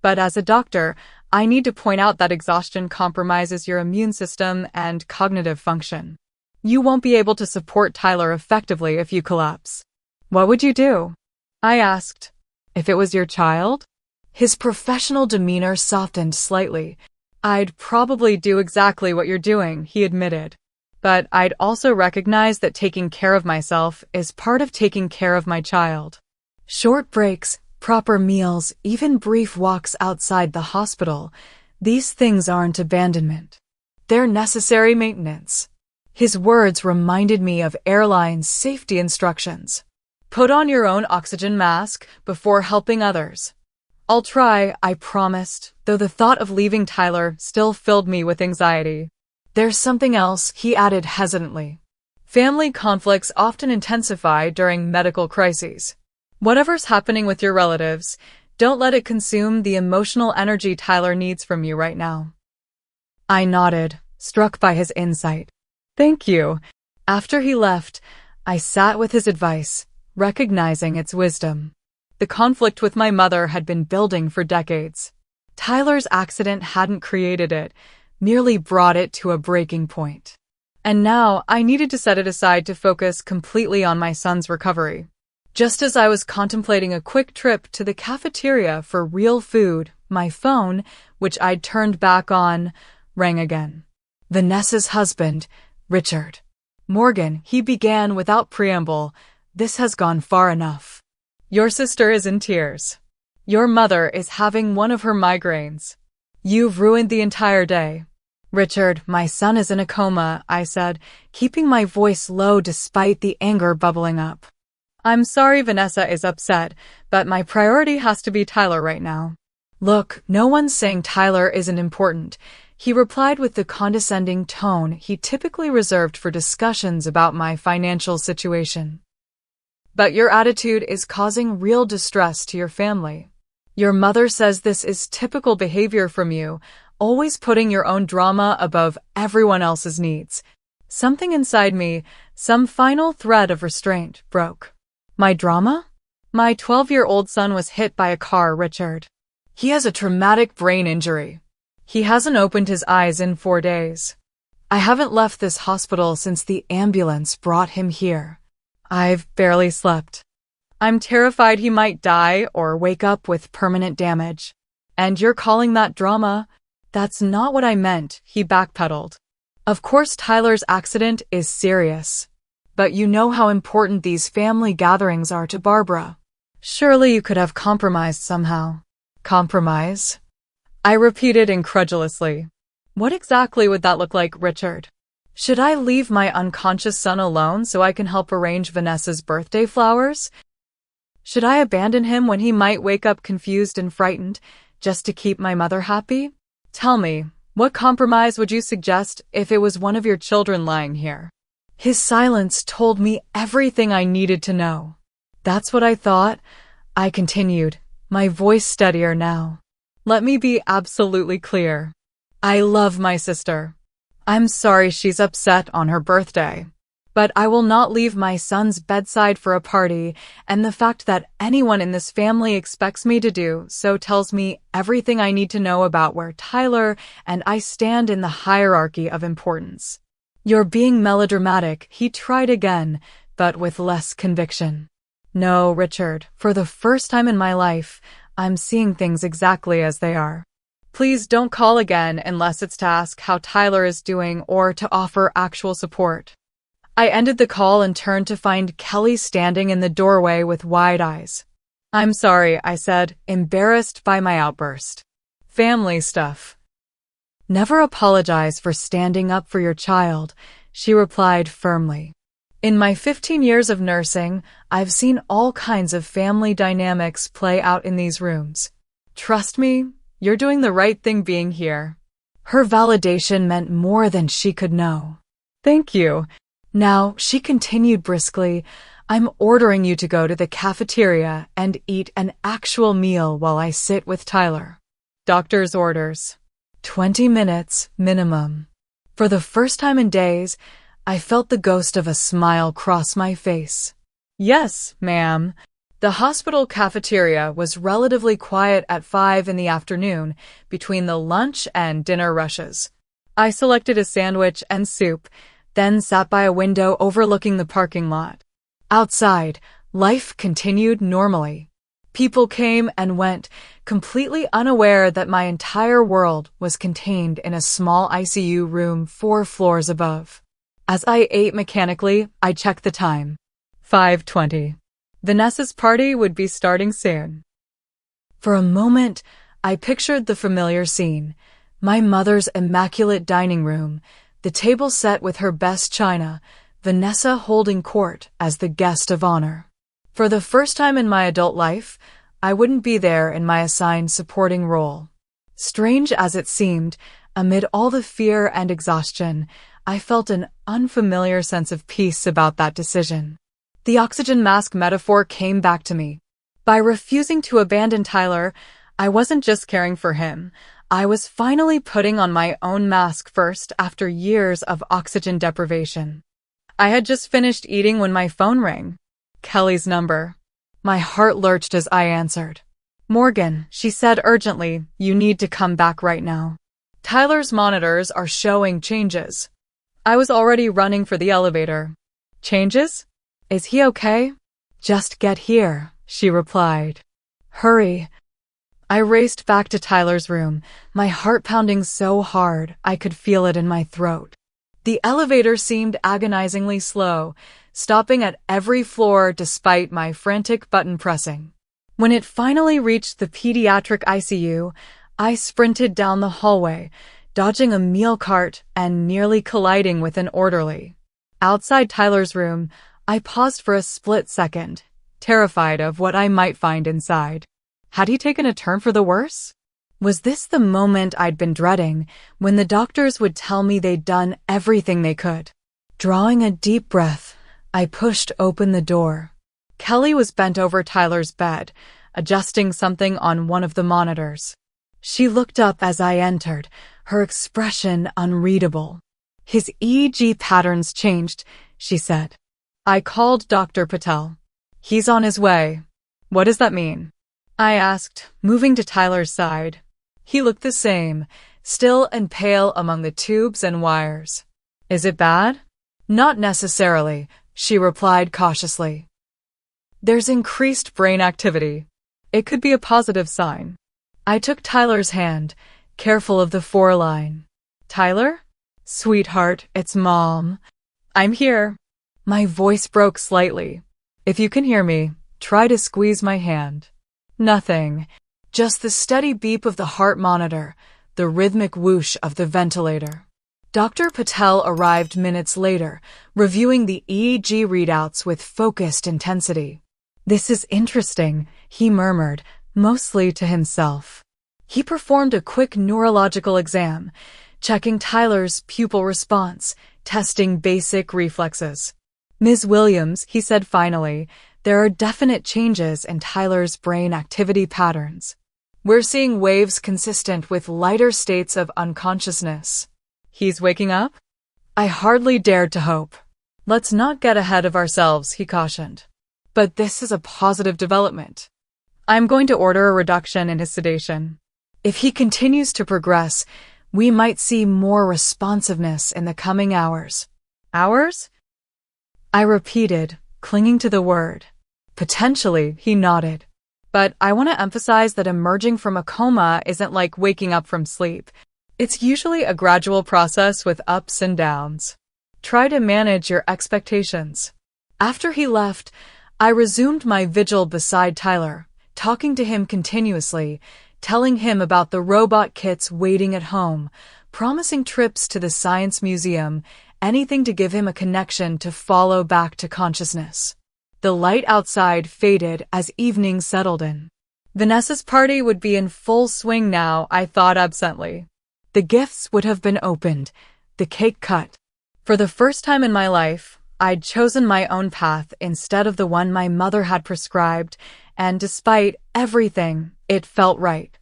Speaker 1: But as a doctor, I need to point out that exhaustion compromises your immune system and cognitive function. You won't be able to support Tyler effectively if you collapse. What would you do? I asked. If it was your child? His professional demeanor softened slightly. I'd probably do exactly what you're doing, he admitted. But I'd also recognize that taking care of myself is part of taking care of my child. Short breaks, proper meals, even brief walks outside the hospital, these things aren't abandonment. They're necessary maintenance. His words reminded me of airline safety instructions. Put on your own oxygen mask before helping others. I'll try, I promised, though the thought of leaving Tyler still filled me with anxiety. There's something else, he added hesitantly. Family conflicts often intensify during medical crises. Whatever's happening with your relatives, don't let it consume the emotional energy Tyler needs from you right now. I nodded, struck by his insight. Thank you. After he left, I sat with his advice, recognizing its wisdom. The conflict with my mother had been building for decades. Tyler's accident hadn't created it, merely brought it to a breaking point. And now I needed to set it aside to focus completely on my son's recovery. Just as I was contemplating a quick trip to the cafeteria for real food, my phone, which I'd turned back on, rang again. Vanessa's husband, Richard. Morgan, he began without preamble, this has gone far enough. Your sister is in tears. Your mother is having one of her migraines. You've ruined the entire day. Richard, my son is in a coma, I said, keeping my voice low despite the anger bubbling up. I'm sorry Vanessa is upset, but my priority has to be Tyler right now. Look, no one's saying Tyler isn't important, he replied with the condescending tone he typically reserved for discussions about my financial situation. But your attitude is causing real distress to your family. Your mother says this is typical behavior from you, always putting your own drama above everyone else's needs. Something inside me, some final thread of restraint, broke. My drama? My 12-year-old son was hit by a car, Richard. He has a traumatic brain injury. He hasn't opened his eyes in 4 days. I haven't left this hospital since the ambulance brought him here. I've barely slept. I'm terrified he might die or wake up with permanent damage. And you're calling that drama? That's not what I meant, he backpedaled. Of course Tyler's accident is serious. But you know how important these family gatherings are to Barbara. Surely you could have compromised somehow. Compromise? I repeated incredulously. What exactly would that look like, Richard? Should I leave my unconscious son alone so I can help arrange Vanessa's birthday flowers? Should I abandon him when he might wake up confused and frightened, just to keep my mother happy? Tell me, what compromise would you suggest if it was one of your children lying here? His silence told me everything I needed to know. That's what I thought, I continued, my voice steadier now. Let me be absolutely clear. I love my sister. I'm sorry she's upset on her birthday. But I will not leave my son's bedside for a party, and the fact that anyone in this family expects me to do so tells me everything I need to know about where Tyler and I stand in the hierarchy of importance. You're being melodramatic, he tried again, but with less conviction. No, Richard, for the first time in my life, I'm seeing things exactly as they are. Please don't call again unless it's to ask how Tyler is doing or to offer actual support. I ended the call and turned to find Kelly standing in the doorway with wide eyes. I'm sorry, I said, embarrassed by my outburst. Family stuff. Never apologize for standing up for your child, she replied firmly. In my 15 years of nursing, I've seen all kinds of family dynamics play out in these rooms. Trust me, you're doing the right thing being here. Her validation meant more than she could know. Thank you. Now, she continued briskly, I'm ordering you to go to the cafeteria and eat an actual meal while I sit with Tyler. Doctor's orders. 20 minutes, minimum. For the first time in days, I felt the ghost of a smile cross my face. Yes, ma'am. The hospital cafeteria was relatively quiet at 5 in the afternoon between the lunch and dinner rushes. I selected a sandwich and soup, then sat by a window overlooking the parking lot. Outside, life continued normally. People came and went, completely unaware that my entire world was contained in a small ICU room 4 floors above. As I ate mechanically, I checked the time. 5:20. Vanessa's party would be starting soon. For a moment, I pictured the familiar scene. My mother's immaculate dining room, the table set with her best china, Vanessa holding court as the guest of honor. For the first time in my adult life, I wouldn't be there in my assigned supporting role. Strange as it seemed, amid all the fear and exhaustion, I felt an unfamiliar sense of peace about that decision. The oxygen mask metaphor came back to me. By refusing to abandon Tyler, I wasn't just caring for him. I was finally putting on my own mask first after years of oxygen deprivation. I had just finished eating when my phone rang. Kelly's number. My heart lurched as I answered. "Morgan," she said urgently, "you need to come back right now. Tyler's monitors are showing changes." I was already running for the elevator. "Changes? Is he okay?" "Just get here," she replied. "Hurry." I raced back to Tyler's room, my heart pounding so hard I could feel it in my throat. The elevator seemed agonizingly slow, stopping at every floor despite my frantic button pressing. When it finally reached the pediatric ICU, I sprinted down the hallway, dodging a meal cart and nearly colliding with an orderly. Outside Tyler's room, I paused for a split second, terrified of what I might find inside. Had he taken a turn for the worse? Was this the moment I'd been dreading, when the doctors would tell me they'd done everything they could? Drawing a deep breath, I pushed open the door. Kelly was bent over Tyler's bed, adjusting something on one of the monitors. She looked up as I entered, her expression unreadable. "His EEG patterns changed," she said. I called Dr. Patel. "He's on his way." "What does that mean?" I asked, moving to Tyler's side. He looked the same, still and pale among the tubes and wires. "Is it bad?" "Not necessarily," she replied cautiously. "There's increased brain activity. It could be a positive sign." I took Tyler's hand, careful of the foreline. "Tyler? Sweetheart, it's Mom. I'm here." My voice broke slightly. "If you can hear me, try to squeeze my hand." Nothing. Just the steady beep of the heart monitor, the rhythmic whoosh of the ventilator. Dr. Patel arrived minutes later, reviewing the EEG readouts with focused intensity. "This is interesting," he murmured, mostly to himself. He performed a quick neurological exam, checking Tyler's pupil response, testing basic reflexes. "Ms. Williams," he said finally, "there are definite changes in Tyler's brain activity patterns. We're seeing waves consistent with lighter states of unconsciousness." "He's waking up?" I hardly dared to hope. "Let's not get ahead of ourselves," he cautioned. "But this is a positive development. I'm going to order a reduction in his sedation. If he continues to progress, we might see more responsiveness in the coming hours." "Hours?" I repeated, clinging to the word. "Potentially," he nodded. "But I want to emphasize that emerging from a coma isn't like waking up from sleep. It's usually a gradual process with ups and downs. Try to manage your expectations." After he left, I resumed my vigil beside Tyler, talking to him continuously, telling him about the robot kits waiting at home, promising trips to the Science Museum, anything to give him a connection to follow back to consciousness. The light outside faded as evening settled in. Vanessa's party would be in full swing now, I thought absently. The gifts would have been opened, the cake cut. For the first time in my life, I'd chosen my own path instead of the one my mother had prescribed, and despite everything, it felt right.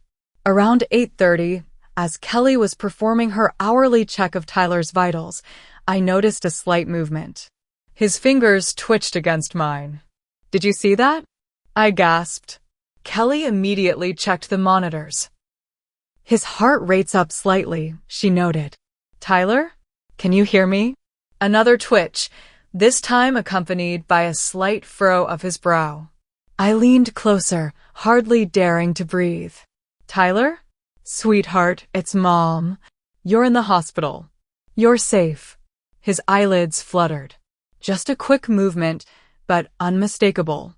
Speaker 1: Around 8:30, as Kelly was performing her hourly check of Tyler's vitals, I noticed a slight movement. His fingers twitched against mine. "Did you see that?" I gasped. Kelly immediately checked the monitors. His heart rate's up slightly, she noted. Tyler? Can you hear me? Another twitch, this time accompanied by a slight furrow of his brow. I leaned closer, hardly daring to breathe. Tyler? Sweetheart, it's Mom. You're in the hospital. You're safe. His eyelids fluttered. Just a quick movement, but unmistakable.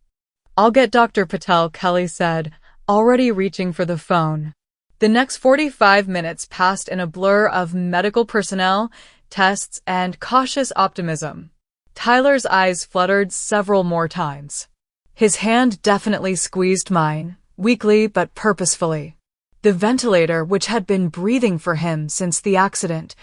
Speaker 1: I'll get Dr. Patel, Kelly said, already reaching for the phone. The next 45 minutes passed in a blur of medical personnel, tests, and cautious optimism. Tyler's eyes fluttered several more times. His hand definitely squeezed mine, weakly but purposefully. The ventilator, which had been breathing for him since the accident,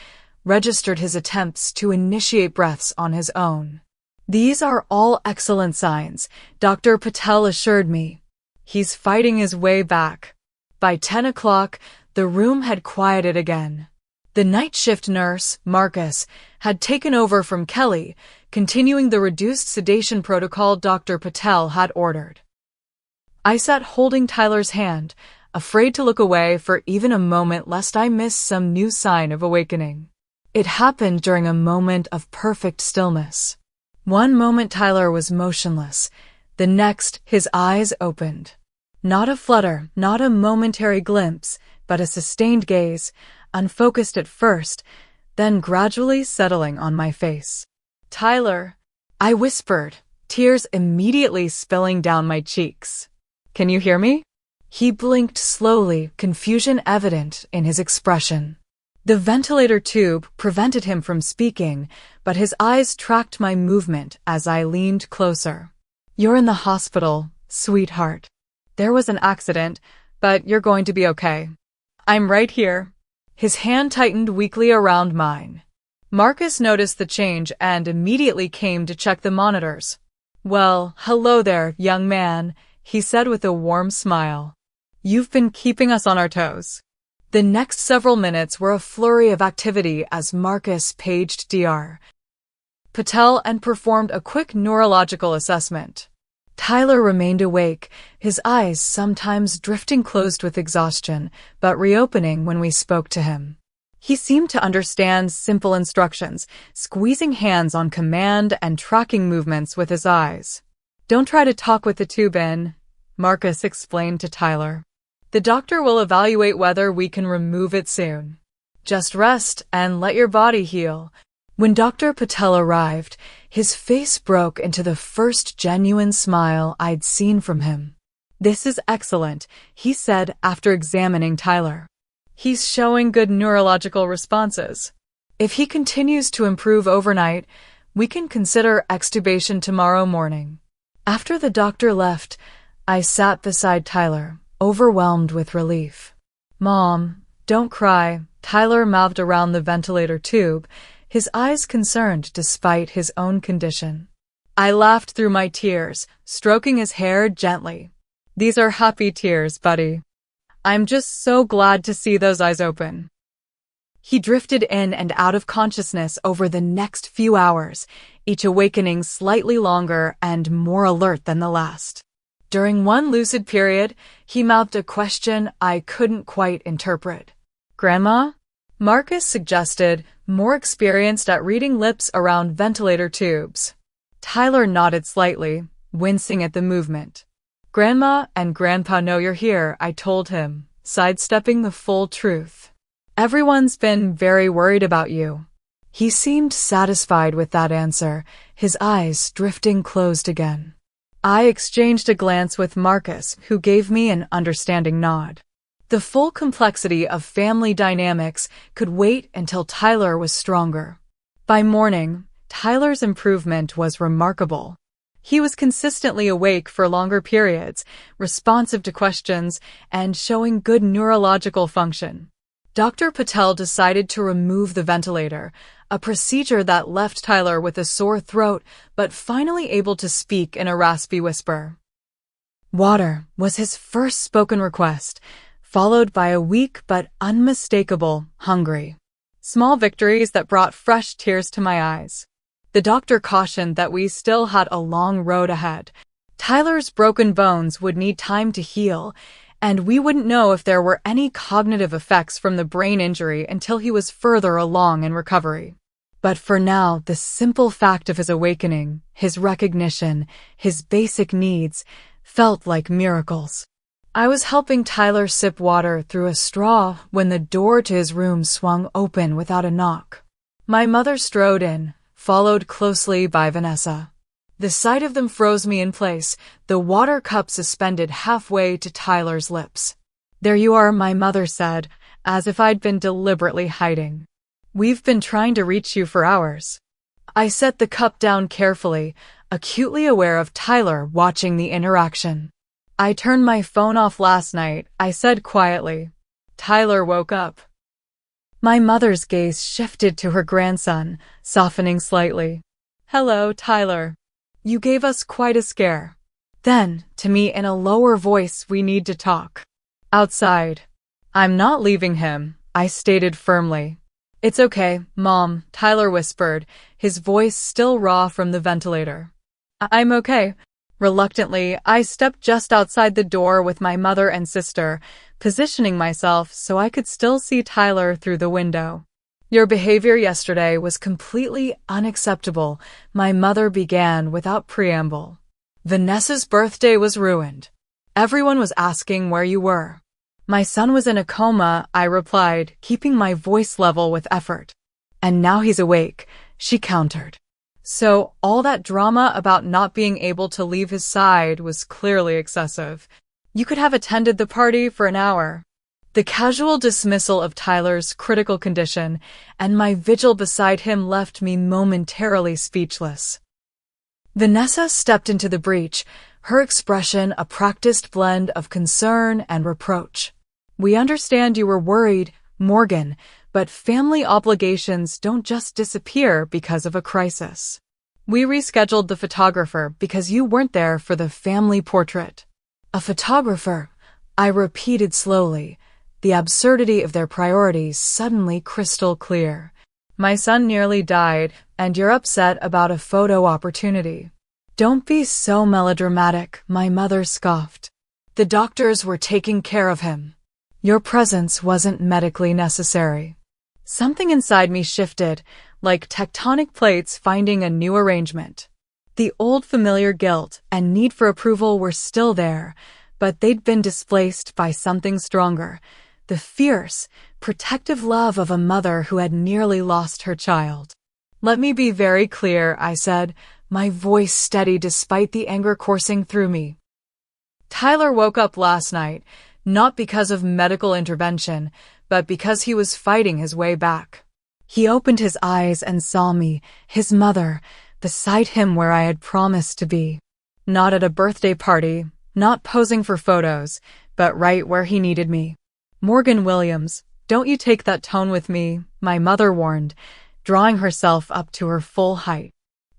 Speaker 1: registered his attempts to initiate breaths on his own. These are all excellent signs, Dr. Patel assured me. He's fighting his way back. By 10 o'clock, the room had quieted again. The night shift nurse, Marcus, had taken over from Kelly, continuing the reduced sedation protocol Dr. Patel had ordered. I sat holding Tyler's hand, afraid to look away for even a moment lest I miss some new sign of awakening. It happened during a moment of perfect stillness. One moment Tyler was motionless, the next his eyes opened. Not a flutter, not a momentary glimpse, but a sustained gaze, unfocused at first, then gradually settling on my face. Tyler, I whispered, tears immediately spilling down my cheeks. Can you hear me? He blinked slowly, confusion evident in his expression. The ventilator tube prevented him from speaking, but his eyes tracked my movement as I leaned closer. You're in the hospital, sweetheart. There was an accident, but you're going to be okay. I'm right here. His hand tightened weakly around mine. Marcus noticed the change and immediately came to check the monitors. Well, hello there, young man, he said with a warm smile. You've been keeping us on our toes. The next several minutes were a flurry of activity as Marcus paged Dr. Patel and performed a quick neurological assessment. Tyler remained awake, his eyes sometimes drifting closed with exhaustion, but reopening when we spoke to him. He seemed to understand simple instructions, squeezing hands on command and tracking movements with his eyes. Don't try to talk with the tube in, Marcus explained to Tyler. The doctor will evaluate whether we can remove it soon. Just rest and let your body heal. When Dr. Patel arrived, his face broke into the first genuine smile I'd seen from him. This is excellent, he said after examining Tyler. He's showing good neurological responses. If he continues to improve overnight, we can consider extubation tomorrow morning. After the doctor left, I sat beside Tyler, overwhelmed with relief. Mom, don't cry, Tyler mouthed around the ventilator tube, his eyes concerned despite his own condition. I laughed through my tears, stroking his hair gently. These are happy tears, buddy. I'm just so glad to see those eyes open. He drifted in and out of consciousness over the next few hours, each awakening slightly longer and more alert than the last. During one lucid period, he mouthed a question I couldn't quite interpret. Grandma? Marcus suggested, more experienced at reading lips around ventilator tubes. Tyler nodded slightly, wincing at the movement. Grandma and Grandpa know you're here, I told him, sidestepping the full truth. Everyone's been very worried about you. He seemed satisfied with that answer, his eyes drifting closed again. I exchanged a glance with Marcus, who gave me an understanding nod. The full complexity of family dynamics could wait until Tyler was stronger. By morning, Tyler's improvement was remarkable. He was consistently awake for longer periods, responsive to questions, and showing good neurological function. Dr. Patel decided to remove the ventilator, a procedure that left Tyler with a sore throat but finally able to speak in a raspy whisper. Water was his first spoken request, followed by a weak but unmistakable hungry. Small victories that brought fresh tears to my eyes. The doctor cautioned that we still had a long road ahead. Tyler's broken bones would need time to heal, and we wouldn't know if there were any cognitive effects from the brain injury until he was further along in recovery. But for now, the simple fact of his awakening, his recognition, his basic needs, felt like miracles. I was helping Tyler sip water through a straw when the door to his room swung open without a knock. My mother strode in, followed closely by Vanessa. The sight of them froze me in place, the water cup suspended halfway to Tyler's lips. "There you are," my mother said, as if I'd been deliberately hiding. "We've been trying to reach you for hours." I set the cup down carefully, acutely aware of Tyler watching the interaction. "I turned my phone off last night," I said quietly. Tyler woke up. My mother's gaze shifted to her grandson, softening slightly. "Hello, Tyler. You gave us quite a scare." Then, to me in a lower voice, "We need to talk." "Outside." "I'm not leaving him," I stated firmly. "It's okay, Mom," Tyler whispered, his voice still raw from the ventilator. "I'm okay." Reluctantly, I stepped just outside the door with my mother and sister, positioning myself so I could still see Tyler through the window. "Your behavior yesterday was completely unacceptable," my mother began without preamble. "Vanessa's birthday was ruined. Everyone was asking where you were." "My son was in a coma," I replied, keeping my voice level with effort. "And now he's awake," she countered. So all that drama about not being able to leave his side was clearly excessive. "You could have attended the party for an hour." The casual dismissal of Tyler's critical condition and my vigil beside him left me momentarily speechless. Vanessa stepped into the breach, her expression a practiced blend of concern and reproach. "We understand you were worried, Morgan, but family obligations don't just disappear because of a crisis. We rescheduled the photographer because you weren't there for the family portrait." "A photographer?" I repeated slowly, the absurdity of their priorities suddenly crystal clear. "My son nearly died, and you're upset about a photo opportunity." "Don't be so melodramatic," my mother scoffed. "The doctors were taking care of him. Your presence wasn't medically necessary." Something inside me shifted, like tectonic plates finding a new arrangement. The old familiar guilt and need for approval were still there, but they'd been displaced by something stronger, the fierce, protective love of a mother who had nearly lost her child. "Let me be very clear," I said, my voice steady despite the anger coursing through me. "Tyler woke up last night, not because of medical intervention, but because he was fighting his way back." He opened his eyes and saw me, his mother, beside him where I had promised to be. Not at a birthday party, not posing for photos, but right where he needed me. "Morgan Williams, don't you take that tone with me," my mother warned, drawing herself up to her full height.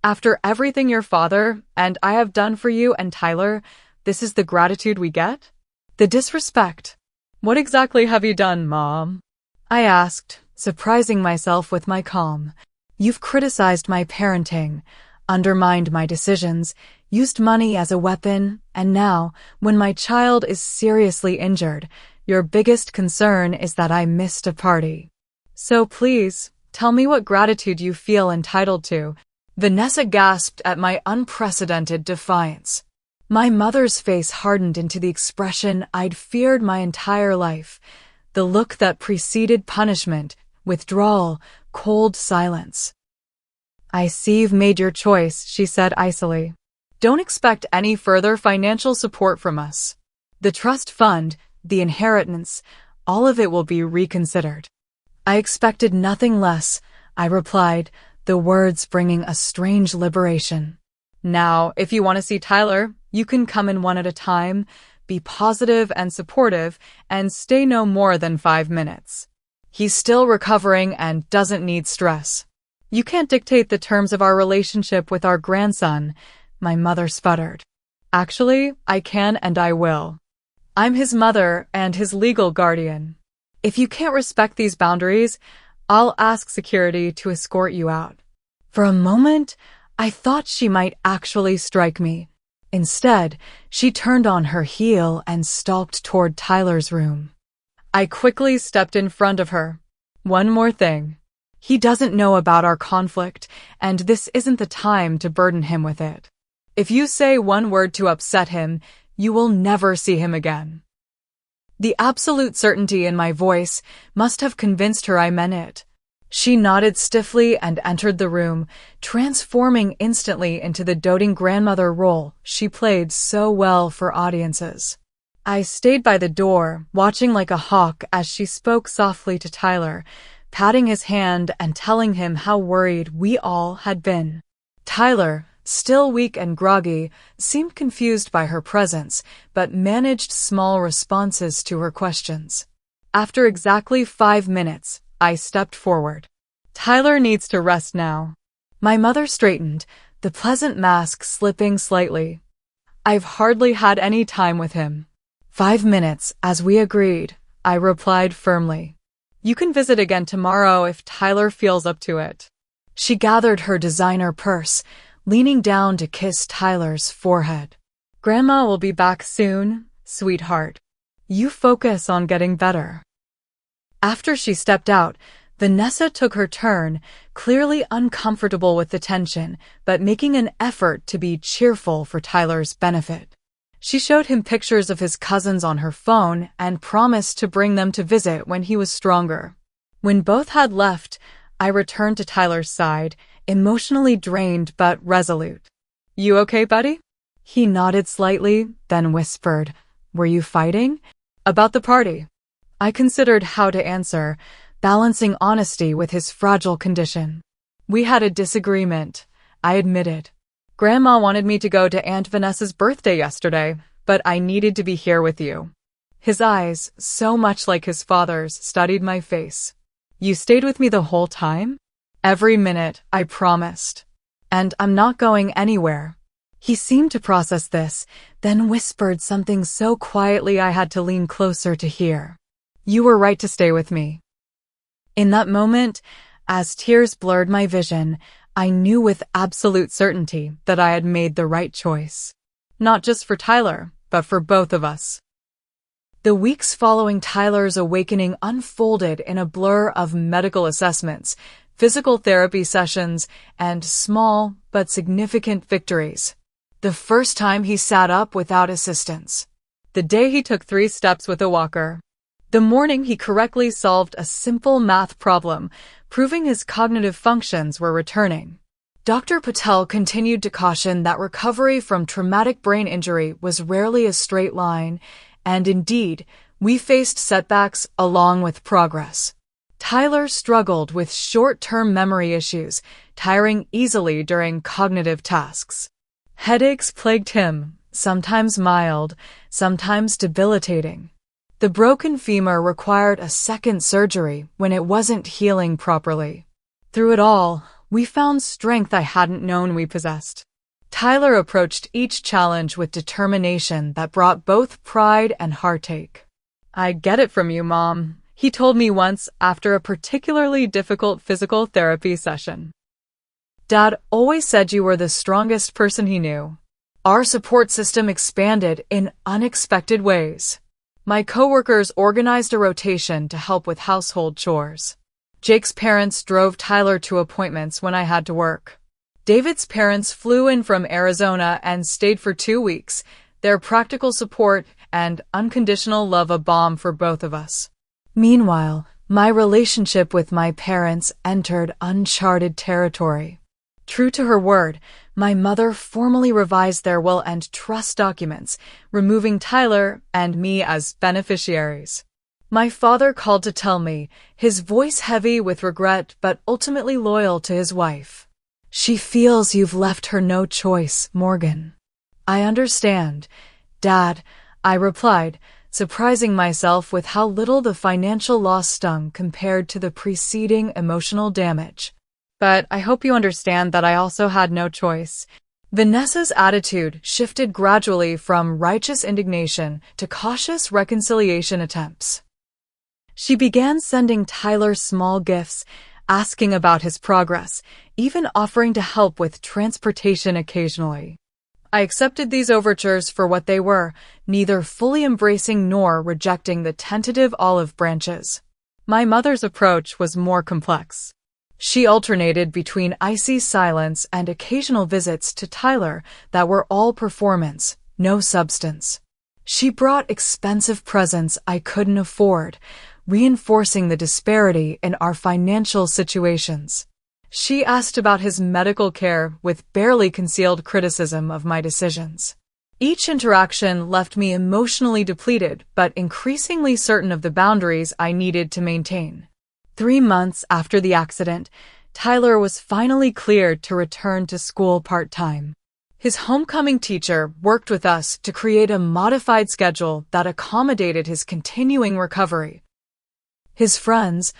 Speaker 1: "After everything your father and I have done for you and Tyler, this is the gratitude we get? The disrespect." "What exactly have you done, Mom?" I asked, surprising myself with my calm. "You've criticized my parenting, undermined my decisions, used money as a weapon, and now, when my child is seriously injured, your biggest concern is that I missed a party. So please, tell me what gratitude you feel entitled to." Vanessa gasped at my unprecedented defiance. My mother's face hardened into the expression I'd feared my entire life, the look that preceded punishment, withdrawal, cold silence. "I see you've made your choice," she said icily. "Don't expect any further financial support from us. The trust fund, the inheritance, all of it will be reconsidered." "I expected nothing less," I replied, the words bringing a strange liberation. "Now, if you want to see Tyler, you can come in one at a time, be positive and supportive, and stay no more than 5 minutes. He's still recovering and doesn't need stress. You can't dictate the terms of our relationship with our grandson," my mother sputtered. "Actually, I can and I will. I'm his mother and his legal guardian. If you can't respect these boundaries, I'll ask security to escort you out." For a moment, I thought she might actually strike me. Instead, she turned on her heel and stalked toward Tyler's room. I quickly stepped in front of her. One more thing. He doesn't know about our conflict, and this isn't the time to burden him with it. If you say one word to upset him, you will never see him again. The absolute certainty in my voice must have convinced her I meant it. She nodded stiffly and entered the room, transforming instantly into the doting grandmother role she played so well for audiences. I stayed by the door, watching like a hawk as she spoke softly to Tyler, patting his hand and telling him how worried we all had been. Tyler, still weak and groggy, seemed confused by her presence, but managed small responses to her questions. After exactly 5 minutes, I stepped forward. Tyler needs to rest now. My mother straightened, the pleasant mask slipping slightly. I've hardly had any time with him. 5 minutes, as we agreed, I replied firmly. You can visit again tomorrow if Tyler feels up to it. She gathered her designer purse, leaning down to kiss Tyler's forehead. Grandma will be back soon, sweetheart. You focus on getting better. After she stepped out, Vanessa took her turn, clearly uncomfortable with the tension, but making an effort to be cheerful for Tyler's benefit. She showed him pictures of his cousins on her phone and promised to bring them to visit when he was stronger. When both had left, I returned to Tyler's side, emotionally drained but resolute. You okay, buddy? He nodded slightly, then whispered, Were you fighting? About the party. I considered how to answer, balancing honesty with his fragile condition. We had a disagreement, I admitted. Grandma wanted me to go to Aunt Vanessa's birthday yesterday, but I needed to be here with you. His eyes, so much like his father's, studied my face. You stayed with me the whole time? Every minute, I promised. And I'm not going anywhere. He seemed to process this, then whispered something so quietly I had to lean closer to hear. You were right to stay with me. In that moment, as tears blurred my vision, I knew with absolute certainty that I had made the right choice. Not just for Tyler, but for both of us. The weeks following Tyler's awakening unfolded in a blur of medical assessments, physical therapy sessions, and small but significant victories. The first time he sat up without assistance. The day he took 3 steps with a walker. The morning he correctly solved a simple math problem, proving his cognitive functions were returning. Dr. Patel continued to caution that recovery from traumatic brain injury was rarely a straight line, and indeed, we faced setbacks along with progress. Tyler struggled with short-term memory issues, tiring easily during cognitive tasks. Headaches plagued him, sometimes mild, sometimes debilitating. The broken femur required a second surgery when it wasn't healing properly. Through it all, we found strength I hadn't known we possessed. Tyler approached each challenge with determination that brought both pride and heartache. I get it from you, Mom, he told me once after a particularly difficult physical therapy session. Dad always said you were the strongest person he knew. Our support system expanded in unexpected ways. My coworkers organized a rotation to help with household chores. Jake's parents drove Tyler to appointments when I had to work. David's parents flew in from Arizona and stayed for 2 weeks, their practical support and unconditional love a balm for both of us. Meanwhile, my relationship with my parents entered uncharted territory. True to her word, my mother formally revised their will and trust documents, removing Tyler and me as beneficiaries. My father called to tell me, his voice heavy with regret but ultimately loyal to his wife. She feels you've left her no choice, Morgan. I understand, Dad, I replied, surprising myself with how little the financial loss stung compared to the preceding emotional damage. But I hope you understand that I also had no choice. Vanessa's attitude shifted gradually from righteous indignation to cautious reconciliation attempts. She began sending Tyler small gifts, asking about his progress, even offering to help with transportation occasionally. I accepted these overtures for what they were, neither fully embracing nor rejecting the tentative olive branches. My mother's approach was more complex. She alternated between icy silence and occasional visits to Tyler that were all performance, no substance. She brought expensive presents I couldn't afford, reinforcing the disparity in our financial situations. She asked about his medical care with barely concealed criticism of my decisions. Each interaction left me emotionally depleted, but increasingly certain of the boundaries I needed to maintain. 3 months after the accident, Tyler was finally cleared to return to school part-time. His homecoming teacher worked with us to create a modified schedule that accommodated his continuing recovery. His friends,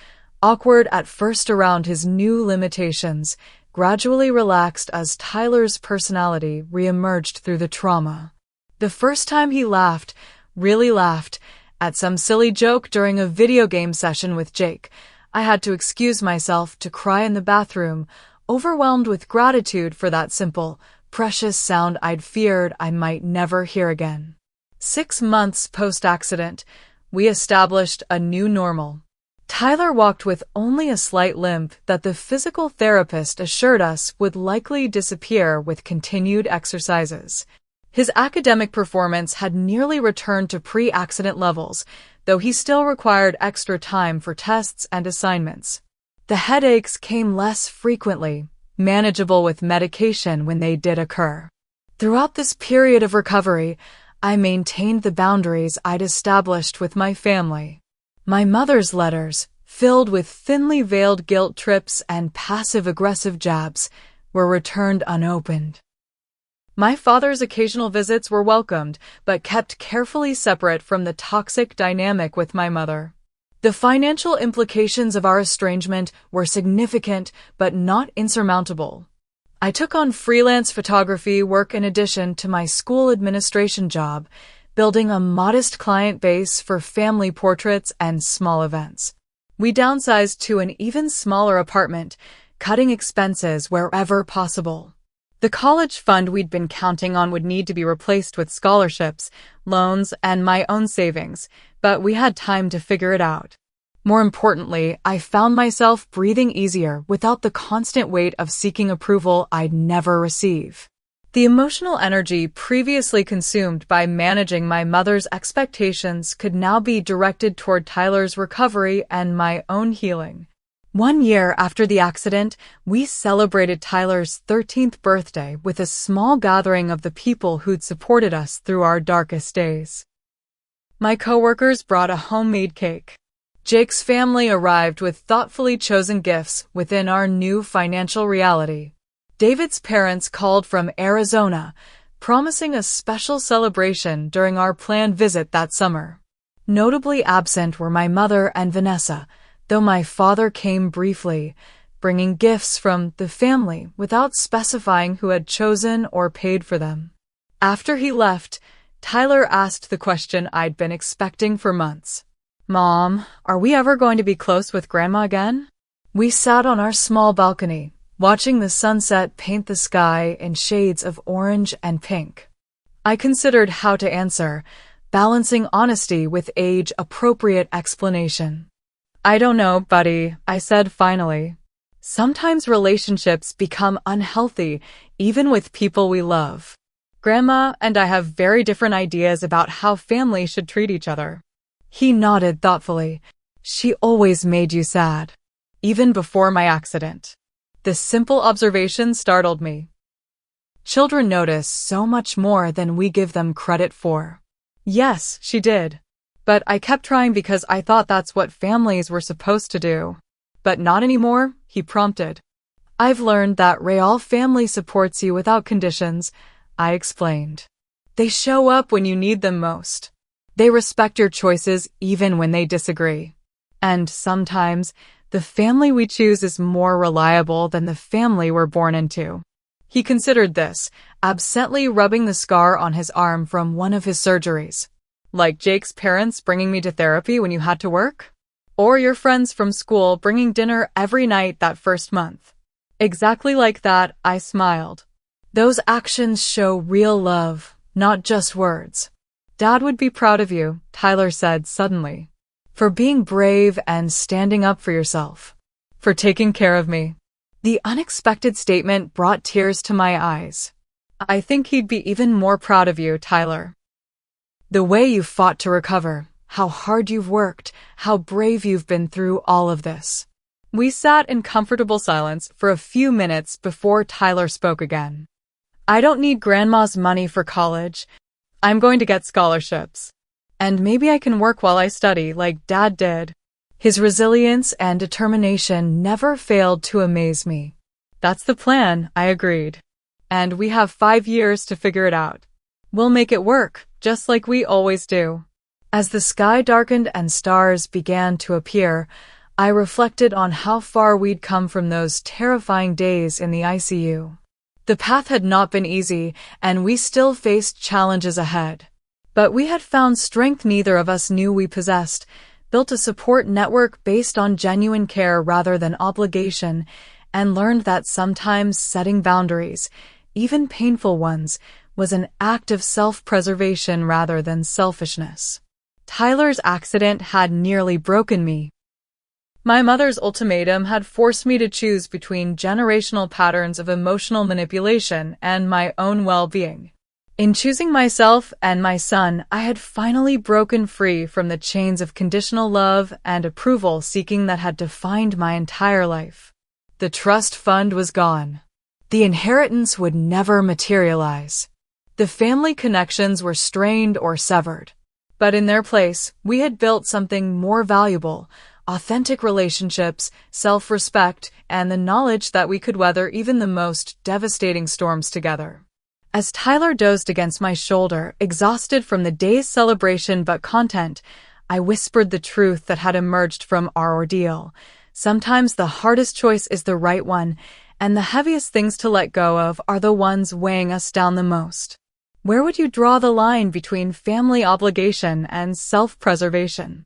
Speaker 1: awkward at first around his new limitations, gradually relaxed as Tyler's personality re-emerged through the trauma. The first time he laughed, really laughed, at some silly joke during a video game session with Jake, I had to excuse myself to cry in the bathroom, overwhelmed with gratitude for that simple, precious sound I'd feared I might never hear again. 6 months post-accident, we established a new normal. Tyler walked with only a slight limp that the physical therapist assured us would likely disappear with continued exercises. His academic performance had nearly returned to pre-accident levels, though he still required extra time for tests and assignments. The headaches came less frequently, manageable with medication when they did occur. Throughout this period of recovery, I maintained the boundaries I'd established with my family. My mother's letters, filled with thinly veiled guilt trips and passive-aggressive jabs, were returned unopened. My father's occasional visits were welcomed, but kept carefully separate from the toxic dynamic with my mother. The financial implications of our estrangement were significant, but not insurmountable. I took on freelance photography work in addition to my school administration job, building a modest client base for family portraits and small events. We downsized to an even smaller apartment, cutting expenses wherever possible. The college fund we'd been counting on would need to be replaced with scholarships, loans, and my own savings, but we had time to figure it out. More importantly, I found myself breathing easier without the constant weight of seeking approval I'd never receive. The emotional energy previously consumed by managing my mother's expectations could now be directed toward Tyler's recovery and my own healing. 1 year after the accident, we celebrated Tyler's 13th birthday with a small gathering of the people who'd supported us through our darkest days. My coworkers brought a homemade cake. Jake's family arrived with thoughtfully chosen gifts within our new financial reality. David's parents called from Arizona, promising a special celebration during our planned visit that summer. Notably absent were my mother and Vanessa, though my father came briefly, bringing gifts from the family without specifying who had chosen or paid for them. After he left, Tyler asked the question I'd been expecting for months. "Mom, are we ever going to be close with Grandma again?" We sat on our small balcony, watching the sunset paint the sky in shades of orange and pink. I considered how to answer, balancing honesty with age-appropriate explanation. "I don't know, buddy," I said finally. "Sometimes relationships become unhealthy, even with people we love. Grandma and I have very different ideas about how family should treat each other." He nodded thoughtfully. "She always made you sad, even before my accident." This simple observation startled me. Children notice so much more than we give them credit for. Yes, she did. But I kept trying because I thought that's what families were supposed to do. "But not anymore," he prompted. "I've learned that real family supports you without conditions," I explained. "They show up when you need them most. They respect your choices even when they disagree. And sometimes, the family we choose is more reliable than the family we're born into." He considered this, absently rubbing the scar on his arm from one of his surgeries. "Like Jake's parents bringing me to therapy when you had to work? Or your friends from school bringing dinner every night that first month?" "Exactly like that," I smiled. Those actions show real love, not just words. Dad would be proud of you, Tyler said suddenly. For being brave and standing up for yourself. For taking care of me. The unexpected statement brought tears to my eyes. I think he'd be even more proud of you, Tyler. The way you fought to recover, how hard you've worked, how brave you've been through all of this. We sat in comfortable silence for a few minutes before Tyler spoke again. I don't need Grandma's money for college. I'm going to get scholarships. And maybe I can work while I study like Dad did. His resilience and determination never failed to amaze me. That's the plan, I agreed. And we have 5 years to figure it out. We'll make it work, just like we always do. As the sky darkened and stars began to appear, I reflected on how far we'd come from those terrifying days in the ICU. The path had not been easy, and we still faced challenges ahead. But we had found strength neither of us knew we possessed, built a support network based on genuine care rather than obligation, and learned that sometimes setting boundaries, even painful ones, was an act of self-preservation rather than selfishness. Tyler's accident had nearly broken me. My mother's ultimatum had forced me to choose between generational patterns of emotional manipulation and my own well-being. In choosing myself and my son, I had finally broken free from the chains of conditional love and approval seeking that had defined my entire life. The trust fund was gone. The inheritance would never materialize. The family connections were strained or severed. But in their place, we had built something more valuable, authentic relationships, self-respect, and the knowledge that we could weather even the most devastating storms together. As Tyler dozed against my shoulder, exhausted from the day's celebration but content, I whispered the truth that had emerged from our ordeal. Sometimes the hardest choice is the right one, and the heaviest things to let go of are the ones weighing us down the most. Where would you draw the line between family obligation and self-preservation?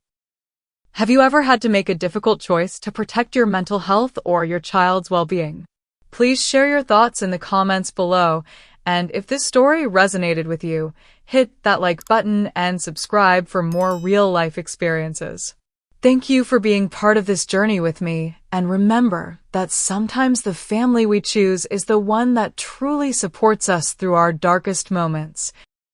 Speaker 1: Have you ever had to make a difficult choice to protect your mental health or your child's well-being? Please share your thoughts in the comments below, and if this story resonated with you, hit that like button and subscribe for more real-life experiences. Thank you for being part of this journey with me, and remember that sometimes the family we choose is the one that truly supports us through our darkest moments.